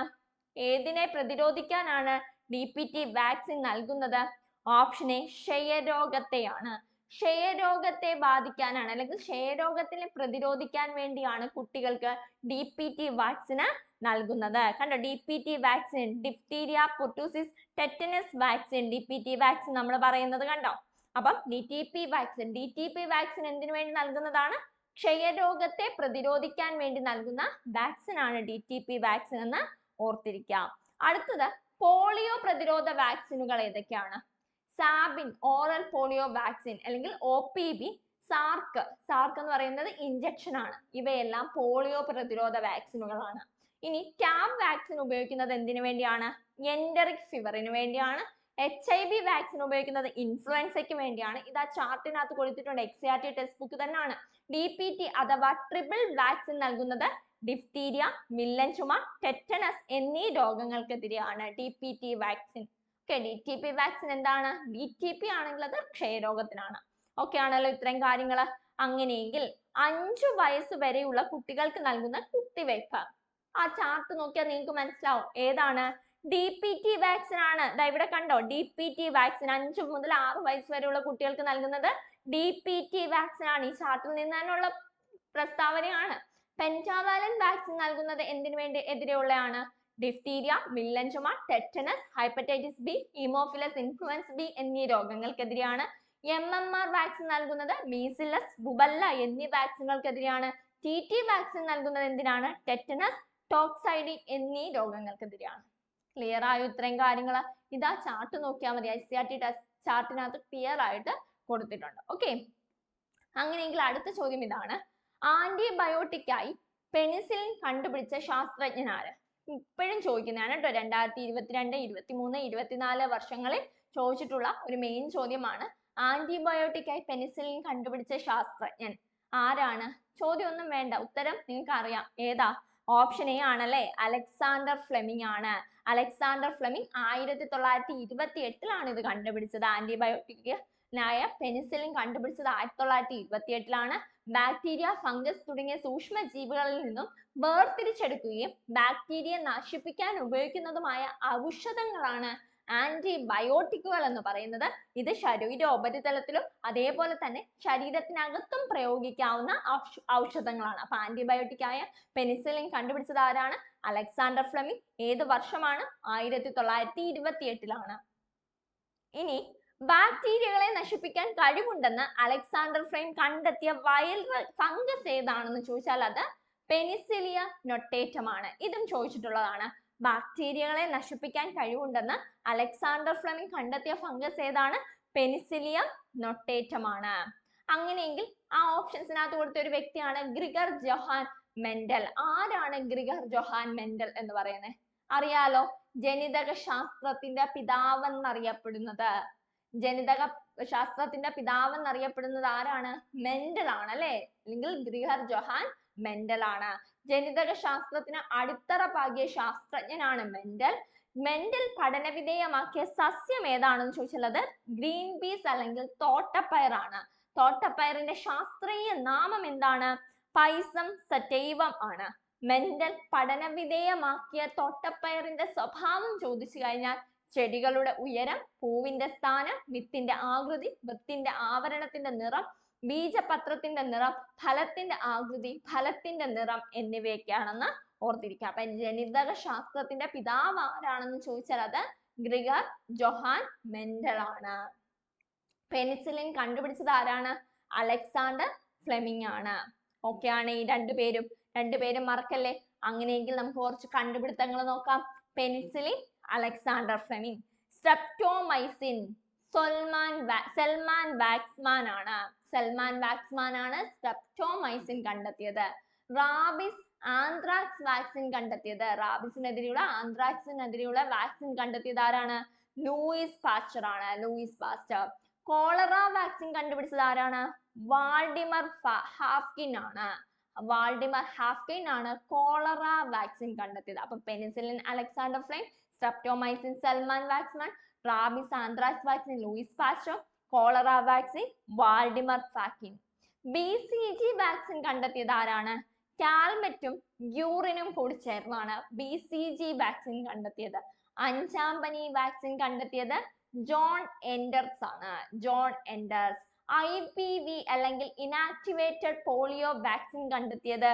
ഏതിനെ പ്രതിരോധിക്കാനാണ് DPT വാക്സിൻ നൽകുന്നത്? ഓപ്ഷൻ എ ക്ഷയരോഗത്തെയാണ്. ക്ഷയരോഗത്തെ ബാധിക്കാനാണ് അല്ലെങ്കിൽ ക്ഷയരോഗത്തിനെ പ്രതിരോധിക്കാൻ വേണ്ടിയാണ് കുട്ടികൾക്ക് DPT വാക്സിന് നൽകുന്നത്. കണ്ടോ, DPT വാക്സിൻ, ഡിഫ്തീരിയ, പെർtussis, ടെറ്റനസ് വാക്സിൻ, DPT വാക്സിൻ നമ്മൾ പറയുന്നത് കണ്ടോ. അപ്പം DTP വാക്സിൻ എന്തിനു വേണ്ടി നൽകുന്നതാണ്? ക്ഷയരോഗത്തെ പ്രതിരോധിക്കാൻ വേണ്ടി നൽകുന്ന വാക്സിൻ ആണ് DTP വാക്സിൻ എന്ന് ഓർത്തിരിക്കാം. അടുത്തത് പോളിയോ പ്രതിരോധ വാക്സിനുകൾ ഏതൊക്കെയാണ്? സാബിൻ ഓറൽ പോളിയോ വാക്സിൻ അല്ലെങ്കിൽ OPV, സാർക്ക് എന്ന് പറയുന്നത് ഇഞ്ചക്ഷൻ ആണ്. ഇവയെല്ലാം പോളിയോ പ്രതിരോധ വാക്സിനുകളാണ്. ഇനി ടാബ് വാക്സിൻ ഉപയോഗിക്കുന്നത് എന്തിനു വേണ്ടിയാണ്? എൻഡറിക് ഫീവറിന് വേണ്ടിയാണ്. HIV വാക്സിൻ ഉപയോഗിക്കുന്നത് ഇൻഫ്ലുവൻസയ്ക്ക് വേണ്ടിയാണ്. ഇത് ആ ചാർട്ടിനകത്ത് കൊടുത്തിട്ടുണ്ട്. XCRT ടെക്സ്റ്റ് ബുക്ക് തന്നെയാണ്. DPT അഥവാ ട്രിപ്പിൾ വാക്സിൻ നൽകുന്നത് ഡിഫ്തീരിയ, വില്ലൻ ചുമ, ടെറ്റനസ് എന്നീ രോഗങ്ങൾക്കെതിരെയാണ് DPT vaccine. Okay, DTP vaccine എന്താണ്? DTP ആണെങ്കിൽ അത് ക്ഷയരോഗത്തിനാണ്. ഓക്കെ ആണല്ലോ ഇത്രയും കാര്യങ്ങൾ. അങ്ങനെയെങ്കിൽ 5 വയസ്സ് വരെയുള്ള കുട്ടികൾക്ക് നൽകുന്ന കുത്തിവയ്പ് ആ ചാർട്ട് നോക്കിയാൽ നിങ്ങൾക്ക് മനസ്സിലാവും ഏതാണ്? DPT വാക്സിൻ ആണ്. ദാ ഇവിടെ കണ്ടോ, DPT വാക്സിൻ 5 മുതൽ 6 വയസ്സ് വരെയുള്ള കുട്ടികൾക്ക് നൽകുന്നത് DPT വാക്സിൻ ആണ്. ഈ ചാർട്ടിൽ നിന്ന് തന്നെയുള്ള പ്രസ്താവനയാണ്. പെൻറ്റാവാലൻ വാക്സിൻ നൽകുന്നത് എന്തിനു വേണ്ടി എതിരെയുള്ളതാണ്? ഡിഫ്തീരിയ, വില്ലൻ ചുമ, tetanus, hepatitis B, Haemophilus influence B എന്നീ രോഗങ്ങൾക്കെതിരെയാണ്. MMR വാക്സിൻ നൽകുന്നത് മീസിലസ്, റുബല്ല എന്നീ വാക്സിനുകൾക്കെതിരെയാണ്. TT വാക്സിൻ നൽകുന്നത് എന്തിനാണ്? ടെറ്റനസ്, ടോക്സൈഡി എന്നീ രോഗങ്ങൾക്കെതിരെയാണ്. ക്ലിയർ ആയോ ഇത്രയും കാര്യങ്ങൾ? ഇതാ ചാർട്ട് നോക്കിയാൽ മതി. ICRT ചാർട്ടിനകത്ത് ക്ലിയർ ആയിട്ട് കൊടുത്തിട്ടുണ്ട്. ഓക്കെ, അങ്ങനെയെങ്കിൽ അടുത്ത ചോദ്യം ഇതാണ്. ആന്റിബയോട്ടിക് ആയി പെനിസിലിൻ കണ്ടുപിടിച്ച ശാസ്ത്രജ്ഞൻ ആര്? ഇപ്പോഴും ചോദിക്കുന്നതാണ് കേട്ടോ. 2022, 23, 24 വർഷങ്ങളിൽ ചോദിച്ചിട്ടുള്ള ഒരു മെയിൻ ചോദ്യമാണ്. ആന്റിബയോട്ടിക് ആയി പെനിസിലിൻ കണ്ടുപിടിച്ച ശാസ്ത്രജ്ഞൻ ആരാണ്? ചോദ്യം ഒന്നും വേണ്ട, ഉത്തരം നിങ്ങൾക്ക് അറിയാം. ഏതാ? ഓപ്ഷൻ എ ആണല്ലേ, അലക്സാണ്ടർ ഫ്ലെമിംഗ് ആണ്. അലക്സാണ്ടർ ഫ്ലെമിംഗ് 1928 ഇത് കണ്ടുപിടിച്ചത്. ആന്റിബയോട്ടിക്കിനായ പെനിസിലിൻ കണ്ടുപിടിച്ചത് 1928 ബാക്ടീരിയ, ഫംഗസ് തുടങ്ങിയ സൂക്ഷ്മ ജീവികളിൽ നിന്നും വേർതിരിച്ചെടുക്കുകയും ബാക്ടീരിയ നശിപ്പിക്കാൻ ഉപയോഗിക്കുന്നതുമായ ഔഷധങ്ങളാണ് ആന്റിബയോട്ടിക്കുകൾ എന്ന് പറയുന്നത്. ഇത് ശരീര ഉപരിതലത്തിലും അതേപോലെ തന്നെ ശരീരത്തിനകത്തും പ്രയോഗിക്കാവുന്ന ഔഷധങ്ങളാണ്. അപ്പൊ ആന്റിബയോട്ടിക് ആയ പെനിസിലിൻ കണ്ടുപിടിച്ചത് ആരാണ്? Alexander Fleming. ഏത് വർഷമാണ്? 1928. ഇനി ബാക്ടീരിയകളെ നശിപ്പിക്കാൻ കഴിവുണ്ടെന്ന് അലക്സാണ്ടർ ഫ്ലെമിംഗ് കണ്ടെത്തിയ വൈറൽ ഫംഗസ് ഏതാണെന്ന് ചോദിച്ചാൽ അത് പെനിസിലിയ നൊട്ടേറ്റം ആണ്. ഇതും ചോദിച്ചിട്ടുള്ളതാണ്. ബാക്ടീരിയകളെ നശിപ്പിക്കാൻ കഴിവുണ്ടെന്ന് അലക്സാണ്ടർ ഫ്ലെമിംഗ് കണ്ടെത്തിയ ഫംഗസ് ഏതാണ്? പെനിസിലിയ നൊട്ടേറ്റം ആണ്. അങ്ങനെയെങ്കിൽ ആ ഓപ്ഷൻസിനകത്ത് കൊടുത്ത ഒരു വ്യക്തിയാണ് ഗ്രിഗർ ജൊഹാൻ മെൻഡൽ. ആരാണ് ഗ്രിഗർ ജൊഹാൻ മെൻഡൽ എന്ന് പറയുന്നത്? അറിയാലോ, ജനിതക ശാസ്ത്രത്തിന്റെ പിതാവ് എന്നറിയപ്പെടുന്നത്. ജനിതക ശാസ്ത്രത്തിന്റെ പിതാവ് എന്നറിയപ്പെടുന്നത് ആരാണ്? മെൻഡൽ ആണ് അല്ലെ, അല്ലെങ്കിൽ ഗ്രിഗർ ജൊഹാൻ മെൻഡൽ ആണ്. ജനിതക ശാസ്ത്രത്തിന് അടിത്തറ പാകിയ ശാസ്ത്രജ്ഞനാണ് മെൻഡൽ. മെൻഡൽ പഠനവിധേയമാക്കിയ സസ്യം ഏതാണെന്ന് ചോദിച്ചാൽ അത് ഗ്രീൻ പീസ് അല്ലെങ്കിൽ തോട്ടപ്പയർ ആണ്. തോട്ടപ്പയറിന്റെ ശാസ്ത്രീയ നാമം എന്താണ്? പൈസം സറ്റൈവം ആണ്. മെൻഡൽ പഠനവിധേയമാക്കിയ തോട്ടപ്പയറിന്റെ സ്വഭാവം ചോദിച്ചു കഴിഞ്ഞാൽ ചെടികളുടെ ഉയരം, പൂവിന്റെ സ്ഥാനം, വിത്തിന്റെ ആകൃതി, വിത്തിന്റെ ആവരണത്തിന്റെ നിറം, ബീജപത്രത്തിന്റെ നിറം, ഫലത്തിന്റെ ആകൃതി, ഫലത്തിന്റെ നിറം എന്നിവയൊക്കെയാണെന്ന് ഓർത്തിരിക്കുക. അപ്പൊ ജനിതക ശാസ്ത്രത്തിന്റെ പിതാവ് ആരാണെന്ന് ചോദിച്ചാൽ അത് ഗ്രിഗർ ജൊഹാൻ മെൻഡൽ ആണ്. പെനിസിലിൻ കണ്ടുപിടിച്ചത് ആരാണ്? അലക്സാണ്ടർ ഫ്ലെമിംഗ് ആണ്. ഓക്കെ ആണ് ഈ രണ്ടുപേരും മറക്കല്ലേ. അങ്ങനെയെങ്കിൽ നമുക്ക് കുറച്ച് കണ്ടുപിടുത്തങ്ങൾ നോക്കാം. Penicillin Alexander Fleming. Streptomycin Selman Waksman ആണ്. സെൽമാൻ വാക്സ്മാൻ ആണ് സ്ട്രെപ്റ്റോമൈസിൻ കണ്ടെത്തിയത്. റാബിസ് ആന്ത്രാക്സ് വാക്സിൻ കണ്ടെത്തിയത്, റാബിസിനെതിരെയുള്ള ആന്ത്രാക്സിനെതിരെയുള്ള വാക്സിൻ കണ്ടെത്തിയത് ആരാണ്? ലൂയിസ് പാസ്റ്റർ ആണ്. Luis Pasteur. കോളറ വാക്സിൻ കണ്ടുപിടിച്ചത് ആരാണ്? വാൾഡിമർ ഹാഫ്കിൻ ആണ്. വാൾഡിമർ ഹാഫ്കിൻ ആണ് കോളറ വാക്സിൻ കണ്ടെത്തിയത്. അപ്പൊ penicillin Alexander Fleming, streptomycin Selman Waksman, rabies anthrax vaccine Louis Pasteur, cholera vaccine Waldemar Haffkine. BCG vaccine കണ്ടെത്തിയത് ആരാണ്? കാൽമെറ്റും ഗ്യൂറിനും കൂടി ചേർന്നാണ് BCG വാക്സിൻ കണ്ടെത്തിയത്. അഞ്ചാം പനി വാക്സിൻ കണ്ടെത്തിയത് ജോൺ എൻഡേഴ്സ് ആണ്. John Enders. IPV അല്ലെങ്കിൽ ഇനാക്ടിവേറ്റഡ് പോളിയോ വാക്സിൻ കണ്ടെത്തിയത്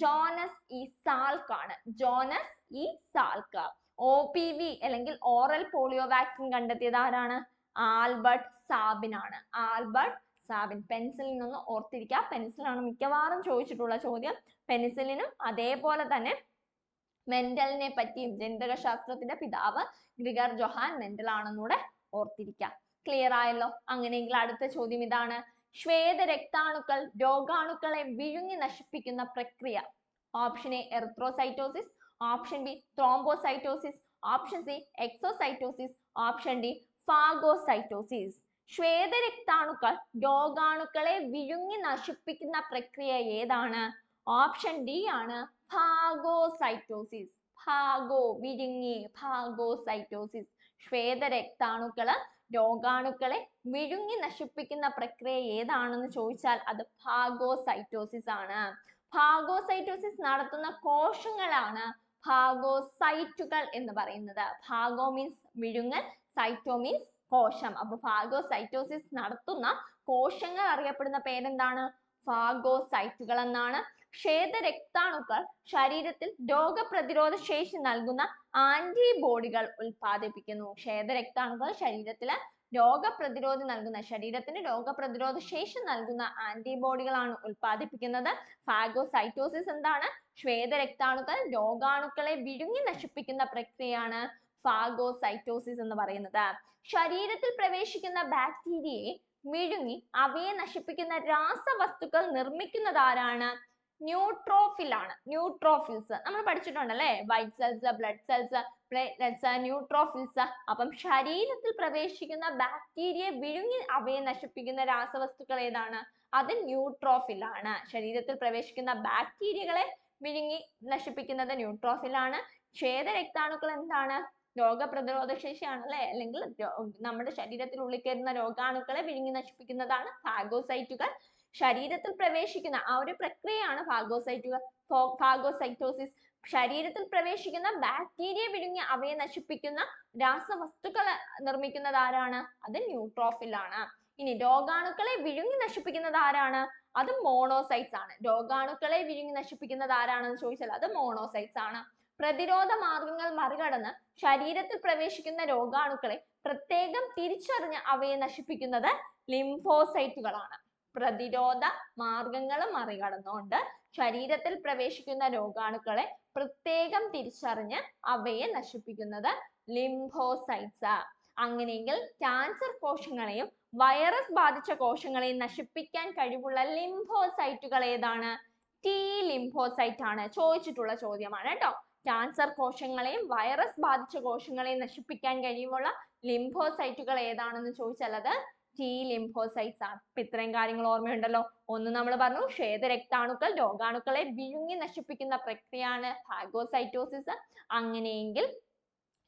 ജോനസ് ഇ സാൽക്ക് ആണ്. Jonas E Salk. OPV അല്ലെങ്കിൽ ഓറൽ പോളിയോ വാക്സിൻ കണ്ടെത്തിയത് ആരാണ്? ആൽബർട്ട് സാബിൻ ആണ്. Albert Sabin. പെൻസിലിൻ ഒന്ന് ഓർത്തിരിക്കുക, പെൻസിലിൻ ആണ് മിക്കവാറും ചോദിച്ചിട്ടുള്ള ചോദ്യം. പെൻസിലിനും അതേപോലെ തന്നെ മെൻഡലിനെ പറ്റിയും ജനിതക ശാസ്ത്രത്തിന്റെ പിതാവ് ഗ്രിഗർ ജൊഹാൻ മെൻഡൽ ആണെന്നൂടെ ഓർത്തിരിക്കുക. ക്ലിയർ ആയല്ലോ. അങ്ങനെയെങ്കിൽ അടുത്ത ചോദ്യം ഇതാണ്. ശ്വേത രക്താണുക്കൾ രോഗാണുക്കളെ വിഴുങ്ങി നശിപ്പിക്കുന്ന പ്രക്രിയ. Option A erythrocytosis, option B thrombocytosis, option C exocytosis, option D phagocytosis. ശ്വേത രക്താണുക്കൾ രോഗാണുക്കളെ വിഴുങ്ങി നശിപ്പിക്കുന്ന പ്രക്രിയ ഏതാണ്? ഓപ്ഷൻ ഡി ആണ് ഫാഗോസൈറ്റോസിസ്. വിഴുങ്ങി, ഫാഗോസൈറ്റോസിസ്. ശ്വേത രക്താണുക്കള് രോഗാണുക്കളെ വിഴുങ്ങി നശിപ്പിക്കുന്ന പ്രക്രിയ ഏതാണെന്ന് ചോദിച്ചാൽ അത് ഫാഗോസൈറ്റോസിസ് ആണ്. ഫാഗോസൈറ്റോസിസ് നടത്തുന്ന കോശങ്ങളാണ് ഫാഗോസൈറ്റുകൾ എന്ന് പറയുന്നത്. ഫാഗോ മീൻസ് വിഴുങ്ങൽ, സൈറ്റോ മീൻസ് കോശം. അപ്പൊ ഫാഗോസൈറ്റോസിസ് നടത്തുന്ന കോശങ്ങൾ അറിയപ്പെടുന്ന പേരെന്താണ്? ഫാഗോസൈറ്റുകൾ എന്നാണ്. ശ്വേത രക്താണുക്കൾ ശരീരത്തിൽ രോഗപ്രതിരോധ ശേഷി നൽകുന്ന ആന്റിബോഡികൾ ഉൽപ്പാദിപ്പിക്കുന്നു. ശ്വേത രക്താണുക്കൾ ശരീരത്തിന് രോഗപ്രതിരോധ ശേഷി നൽകുന്ന ആന്റിബോഡികളാണ് ഉൽപ്പാദിപ്പിക്കുന്നത്. ഫാഗോസൈറ്റോസിസ് എന്താണ്? ശ്വേത രക്താണുക്കൾ രോഗാണുക്കളെ വിഴുങ്ങി നശിപ്പിക്കുന്ന പ്രക്രിയയാണ് ഫാഗോസൈറ്റോസിസ് എന്ന് പറയുന്നത്. ശരീരത്തിൽ പ്രവേശിക്കുന്ന ബാക്ടീരിയയെ വിഴുങ്ങി അവയെ നശിപ്പിക്കുന്ന രാസവസ്തുക്കൾ നിർമ്മിക്കുന്നത് ആരാണ്? ന്യൂട്രോഫിൽ ആണ്. ന്യൂട്രോഫിൽസ് നമ്മൾ പഠിച്ചിട്ടുണ്ടല്ലേ, white cells, blood cells, platelets, neutrophils. അപ്പം ശരീരത്തിൽ പ്രവേശിക്കുന്ന ബാക്ടീരിയയെ വിഴുങ്ങി അവയെ നശിപ്പിക്കുന്ന രാസവസ്തുക്കൾ ഏതാണ്? അത് ന്യൂട്രോഫിൽ ആണ്. ശരീരത്തിൽ പ്രവേശിക്കുന്ന ബാക്ടീരിയകളെ വിഴുങ്ങി നശിപ്പിക്കുന്നത് ന്യൂട്രോഫിൽ ആണ്. ശ്വേത രക്താണുക്കൾ എന്താണ്? രോഗപ്രതിരോധ ശേഷിയാണ് അല്ലെ, അല്ലെങ്കിൽ നമ്മുടെ ശരീരത്തിൽ ഉള്ളിൽ കയറുന്ന രോഗാണുക്കളെ വിഴുങ്ങി നശിപ്പിക്കുന്നതാണ് ഫാഗോസൈറ്റുകൾ. ശരീരത്തിൽ പ്രവേശിക്കുന്ന ആ ഒരു പ്രക്രിയയാണ് ഫാഗോസൈറ്റോസിസ്. ശരീരത്തിൽ പ്രവേശിക്കുന്ന ബാക്ടീരിയ വിഴുങ്ങി അവയെ നശിപ്പിക്കുന്ന രാസവസ്തുക്കൾ നിർമ്മിക്കുന്നത് ആരാണ്? അത് ന്യൂട്രോഫിൽ ആണ്. ഇനി രോഗാണുക്കളെ വിഴുങ്ങി നശിപ്പിക്കുന്നത് ആരാണ്? അത് മോണോസൈറ്റ്സ് ആണ്. രോഗാണുക്കളെ വിഴുങ്ങി നശിപ്പിക്കുന്നത് ആരാണെന്ന് ചോദിച്ചാൽ അത് മോണോസൈറ്റ്സ് ആണ്. പ്രതിരോധ മാർഗങ്ങൾ മറികടന്ന് ശരീരത്തിൽ പ്രവേശിക്കുന്ന രോഗാണുക്കളെ പ്രത്യേകം തിരിച്ചറിഞ്ഞ് അവയെ നശിപ്പിക്കുന്നത് ലിംഫോസൈറ്റുകളാണ്. പ്രതിരോധ മാർഗങ്ങൾ മറികടന്നുകൊണ്ട് ശരീരത്തിൽ പ്രവേശിക്കുന്ന രോഗാണുക്കളെ പ്രത്യേകം തിരിച്ചറിഞ്ഞ് അവയെ നശിപ്പിക്കുന്നത് ലിംഫോസൈറ്റ്സ്. അങ്ങനെയെങ്കിൽ ക്യാൻസർ കോശങ്ങളെയും വൈറസ് ബാധിച്ച കോശങ്ങളെയും നശിപ്പിക്കാൻ കഴിവുള്ള ലിംഫോസൈറ്റുകൾ ഏതാണ്? ടി ലിംഫോസൈറ്റ് ആണ്. ചോദിച്ചിട്ടുള്ള ചോദ്യമാണ് കേട്ടോ. ക്യാൻസർ കോശങ്ങളെയും വൈറസ് ബാധിച്ച കോശങ്ങളെയും നശിപ്പിക്കാൻ കഴിവുള്ള ലിംഫോസൈറ്റുകൾ ഏതാണെന്ന് ചോദിച്ചാൽ അത് ടി ലിംഫോസൈറ്റ്സ് ആണ്. അപ്പൊ ഇത്രയും കാര്യങ്ങൾ ഓർമ്മയുണ്ടല്ലോ. ഒന്ന് നമ്മൾ പറഞ്ഞു ശ്വേതരക്താണുക്കൾ രോഗാണുക്കളെ വിഴുങ്ങി നശിപ്പിക്കുന്ന പ്രക്രിയയാണ് ഫാഗോസൈറ്റോസിസ്. അങ്ങനെയെങ്കിൽ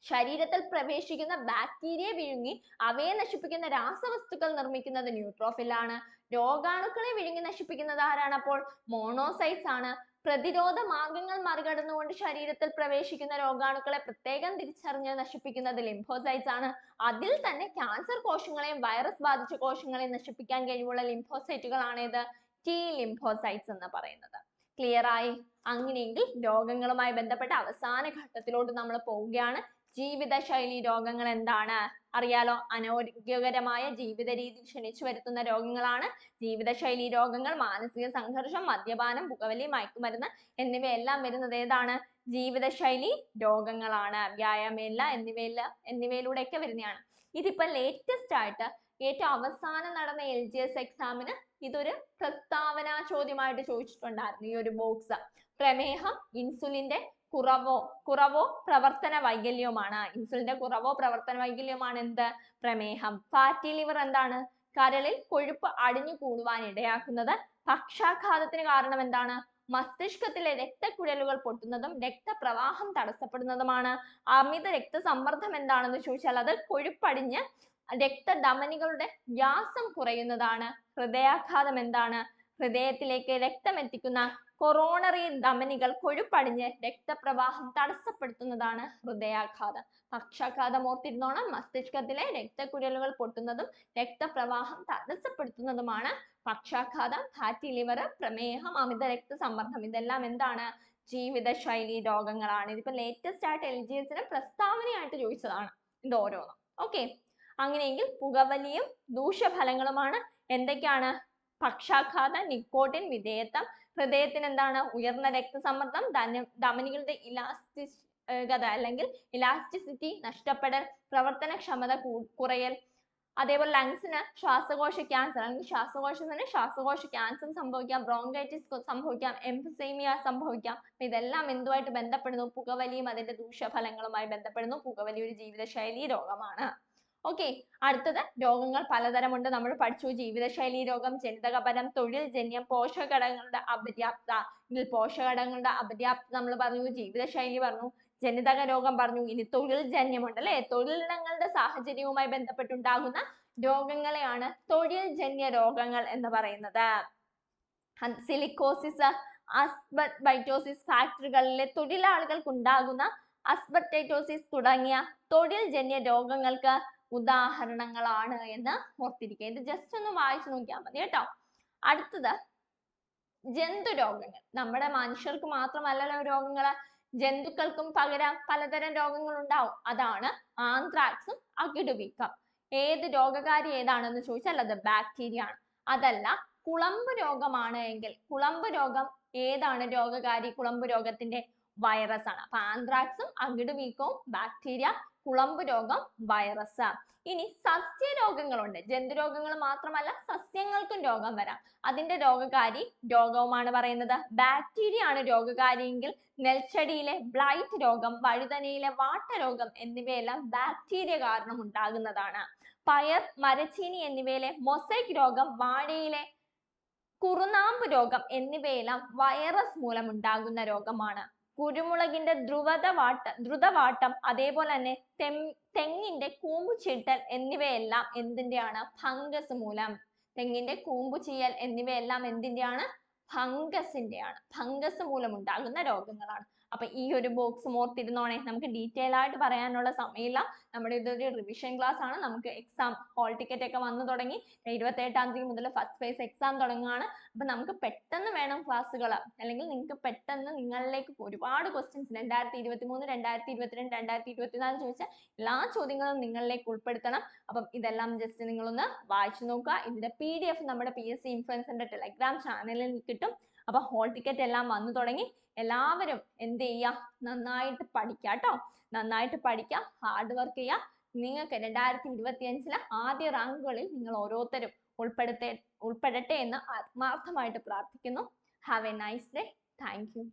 ശരീരത്തിൽ പ്രവേശിക്കുന്ന ബാക്ടീരിയയെ വിഴുങ്ങി അവയെ നശിപ്പിക്കുന്ന രാസവസ്തുക്കൾ നിർമ്മിക്കുന്നത് ന്യൂട്രോഫിൽ ആണ്. രോഗാണുക്കളെ വിഴുങ്ങി നശിപ്പിക്കുന്നത് ആരാണ്? അപ്പോൾ മോണോസൈറ്റ്സ് ആണ്. പ്രതിരോധ മാർഗങ്ങൾ മറികടന്നുകൊണ്ട് ശരീരത്തിൽ പ്രവേശിക്കുന്ന രോഗാണുക്കളെ പ്രത്യേകം തിരിച്ചറിഞ്ഞ് നശിപ്പിക്കുന്നത് ലിംഫോസൈറ്റ്സ് ആണ്. അതിൽ തന്നെ ക്യാൻസർ കോശങ്ങളെയും വൈറസ് ബാധിച്ച കോശങ്ങളെയും നശിപ്പിക്കാൻ കഴിവുള്ള ലിംഫോസൈറ്റുകളാണ് ഏത്? ടി ലിംഫോസൈറ്റ്സ് എന്ന് പറയുന്നത്. ക്ലിയർ ആയി? അങ്ങനെയെങ്കിൽ രോഗങ്ങളുമായി ബന്ധപ്പെട്ട അവസാന ഘട്ടത്തിലോട്ട് നമ്മൾ പോവുകയാണ്. ജീവിതശൈലി രോഗങ്ങൾ എന്താണ്? അറിയാലോ, അനാരോഗ്യകരമായ ജീവിത രീതി ക്ഷണിച്ചു വരുത്തുന്ന രോഗങ്ങളാണ് ജീവിതശൈലി രോഗങ്ങൾ. മാനസിക സംഘർഷം, മദ്യപാനം, പുകവലി, മയക്കുമരുന്ന് എന്നിവയെല്ലാം വരുന്നത് ഏതാണ്? ജീവിതശൈലി രോഗങ്ങളാണ്. വ്യായാമമില്ല എന്നിവയിലൂടെയൊക്കെ വരുന്നതാണ്. ഇതിപ്പോ ലേറ്റസ്റ്റ് ആയിട്ട് ഏറ്റവും അവസാനം നടന്ന LGS എക്സാമിന് ഇതൊരു പ്രസ്താവന ചോദ്യമായിട്ട് ചോദിച്ചിട്ടുണ്ടായിരുന്നു ഈ ഒരു ബോക്സ്. പ്രമേഹം ഇൻസുലിന്റെ കുറവോ പ്രവർത്തന വൈകല്യവുമാണ്. ഇൻസുലിന്റെ കുറവോ പ്രവർത്തന വൈകല്യവുമാണ് എന്ത്? പ്രമേഹം. ഫാറ്റി ലിവർ എന്താണ്? കരളിൽ കൊഴുപ്പ് അടിഞ്ഞു കൂടുവാൻ ഇടയാക്കുന്നത്. പക്ഷാഘാതത്തിന് കാരണം എന്താണ്? മസ്തിഷ്കത്തിലെ രക്തക്കുഴലുകൾ പൊട്ടുന്നതും രക്തപ്രവാഹം തടസ്സപ്പെടുന്നതുമാണ്. അമിത രക്തസമ്മർദ്ദം എന്താണെന്ന് ചോദിച്ചാൽ അത് കൊഴുപ്പടിഞ്ഞ് രക്തധമനികളുടെ വ്യാസം കുറയുന്നതാണ്. ഹൃദയാഘാതം എന്താണ്? ഹൃദയത്തിലേക്ക് രക്തം എത്തിക്കുന്ന കൊറോണറി ധമനികൾ കൊഴുപ്പടിഞ്ഞ് രക്തപ്രവാഹം തടസ്സപ്പെടുത്തുന്നതാണ് ഹൃദയാഘാതം. പക്ഷാഘാതം ഓർത്തിരുന്നോണം. മസ്തിഷ്കത്തിലെ രക്തക്കുഴലുകൾ പൊട്ടുന്നതും രക്തപ്രവാഹം തടസ്സപ്പെടുത്തുന്നതുമാണ് പക്ഷാഘാതം. ഫാറ്റി ലിവർ, പ്രമേഹം, അമിത രക്തസമ്മർദ്ദം ഇതെല്ലാം എന്താണ്? ജീവിതശൈലി രോഗങ്ങളാണ്. ഇതിപ്പോ ലേറ്റസ്റ്റ് ആയിട്ട് LGS പ്രസ്താവനയായിട്ട് ചോദിച്ചതാണ് ഇത് ഓരോന്നും. ഓക്കെ, അങ്ങനെയെങ്കിൽ പുകവലിയും ദൂഷ്യഫലങ്ങളുമാണ് എന്തൊക്കെയാണ്? പക്ഷാഘാതം, നിക്കോട്ടിൻ വിധേയത്വം, ഹൃദയത്തിന് എന്താണ്? ഉയർന്ന രക്തസമ്മർദ്ദം, ധമനികളുടെ ഇലാസ്റ്റികത അല്ലെങ്കിൽ ഇലാസ്റ്റിസിറ്റി നഷ്ടപ്പെടൽ, പ്രവർത്തനക്ഷമത കുറയൽ, അതേപോലെ ലങ്സിന് ശ്വാസകോശ ക്യാൻസർ അല്ലെങ്കിൽ ശ്വാസകോശ ക്യാൻസർ സംഭവിക്കാം, ബ്രോങ്കൈറ്റിസ് സംഭവിക്കാം, എംഫിസീമിയ സംഭവിക്കാം. ഇതെല്ലാം എന്തുമായിട്ട് ബന്ധപ്പെടുന്നു? പുകവലിയും അതിന്റെ ദൂഷ്യഫലങ്ങളുമായി ബന്ധപ്പെടുന്നു. പുകവലി ഒരു ജീവിതശൈലി രോഗമാണ്. ഓക്കെ, അടുത്തത് രോഗങ്ങൾ പലതരമുണ്ട്. നമ്മൾ പഠിച്ചു ജീവിതശൈലി രോഗം, ജനിതകപരം, തൊഴിൽ ജന്യം, പോഷകഘടകങ്ങളുടെ അപര്യാപ്ത. ഇതിൽ പോഷകഘടകങ്ങളുടെ അപര്യാപ്ത നമ്മൾ പറഞ്ഞു, ജീവിതശൈലി പറഞ്ഞു, ജനിതക രോഗം പറഞ്ഞു, ഇനി തൊഴിൽ ജന്യമുണ്ട് അല്ലെ. തൊഴിലിടങ്ങളുടെ സാഹചര്യവുമായി ബന്ധപ്പെട്ടുണ്ടാകുന്ന രോഗങ്ങളെയാണ് തൊഴിൽ ജന്യ രോഗങ്ങൾ എന്ന് പറയുന്നത്. സിലിക്കോസിസ്, അസ്ബർബൈറ്റോസിസ്, ഫാക്ടറികളിലെ തൊഴിലാളികൾക്ക് ഉണ്ടാകുന്ന അസ്ബർബൈറ്റോസിസ് തുടങ്ങിയ തൊഴിൽ ജന്യ രോഗങ്ങൾക്ക് ഉദാഹരണങ്ങളാണ് എന്ന് ഓർത്തിരിക്കുക. ഇത് ജസ്റ്റ് ഒന്ന് വായിച്ചു നോക്കിയാൽ മതി കേട്ടോ. അടുത്തത് ജന്തുരോഗങ്ങൾ. നമ്മുടെ മനുഷ്യർക്ക് മാത്രമല്ലല്ലോ രോഗങ്ങള്, ജന്തുക്കൾക്കും പലതരം രോഗങ്ങൾ ഉണ്ടാവും. അതാണ് ആന്ത്രാക്സും അകിടുവീക്കം. ഏത് രോഗകാരി ഏതാണെന്ന് ചോദിച്ചാൽ അത് ബാക്ടീരിയ ആണ്. അതല്ല കുളമ്പ് രോഗമാണ് എങ്കിൽ കുളമ്പ് രോഗം ഏതാണ് രോഗകാരി? കുളമ്പ് രോഗത്തിന്റെ വൈറസ് ആണ്. അപ്പൊ ആന്ത്രാക്സും അകിടുവീക്കവും ബാക്ടീരിയ, കുളമ്പ് രോഗം വൈറസ്. ഇനി സസ്യരോഗങ്ങളുണ്ട്. ജന്തുരോഗങ്ങൾ മാത്രമല്ല സസ്യങ്ങൾക്കും രോഗം വരാം. അതിന്റെ രോഗകാരി രോഗവുമാണ് പറയുന്നത്. ബാക്ടീരിയ ആണ് രോഗകാരിയെങ്കിൽ നെൽച്ചെടിയിലെ ബ്ലൈറ്റ് രോഗം, വഴുതനയിലെ വാട്ടരോഗം എന്നിവയെല്ലാം ബാക്ടീരിയ കാരണം ഉണ്ടാകുന്നതാണ്. പയർ, മരച്ചീനി എന്നിവയിലെ മൊസൈക്ക് രോഗം, വാഴയിലെ കുറുനാമ്പ് രോഗം എന്നിവയെല്ലാം വൈറസ് മൂലം ഉണ്ടാകുന്ന രോഗമാണ്. കുരുമുളകിന്റെ ദ്രുതവാട്ടം, അതേപോലെ തന്നെ തെങ്ങിന്റെ കൂമ്പുചീട്ടൽ എന്നിവയെല്ലാം എന്തിന്റെയാണ്? ഫംഗസ് മൂലം. തെങ്ങിന്റെ കൂമ്പുചീയൽ എന്നിവയെല്ലാം എന്തിന്റെയാണ്? ഫംഗസിന്റെയാണ്. ഫംഗസ് മൂലം ഉണ്ടാകുന്ന രോഗങ്ങളാണ്. അപ്പൊ ഈ ഒരു ബോക്സ് ഓർത്തിരുന്നോണേ. നമുക്ക് ഡീറ്റെയിൽ ആയിട്ട് പറയാനുള്ള സമയമില്ല. നമ്മുടെ ഇതൊരു റിവിഷൻ ക്ലാസ് ആണ്. നമുക്ക് എക്സാം ഹോൾ ടിക്കറ്റ് ഒക്കെ വന്നു തുടങ്ങി. 28-ാം തീയതി മുതൽ ഫസ്റ്റ് ഫേസ് എക്സാം തുടങ്ങുകയാണ്. അപ്പൊ നമുക്ക് പെട്ടെന്ന് വേണം ക്ലാസ്സുകൾ, അല്ലെങ്കിൽ നിങ്ങൾക്ക് പെട്ടെന്ന് നിങ്ങളിലേക്ക് ഒരുപാട് ക്വസ്റ്റ്യൻസ് 2023, 2022, 2024 ചോദിച്ച എല്ലാ ചോദ്യങ്ങളും നിങ്ങളിലേക്ക് ഉൾപ്പെടുത്തണം. അപ്പം ഇതെല്ലാം ജസ്റ്റ് നിങ്ങളൊന്ന് വായിച്ചു നോക്കുക. ഇതിന്റെ PDF നമ്മുടെ PSC ഇൻഫ്ലുവൻസറിന്റെ ടെലഗ്രാം ചാനലിൽ കിട്ടും. അപ്പൊ ഹോൾ ടിക്കറ്റ് എല്ലാം വന്നു തുടങ്ങി. എല്ലാവരും എന്ത് ചെയ്യുക, നന്നായിട്ട് പഠിക്കുക കേട്ടോ. നന്നായിട്ട് പഠിക്കുക, ഹാർഡ് വർക്ക് ചെയ്യുക. നിങ്ങൾക്ക് 2025 ആദ്യ റാങ്കുകളിൽ നിങ്ങൾ ഓരോരുത്തരും ഉൾപ്പെടട്ടെ എന്ന് ആത്മാർത്ഥമായിട്ട് പ്രാർത്ഥിക്കുന്നു. Have A nice day. Thank you.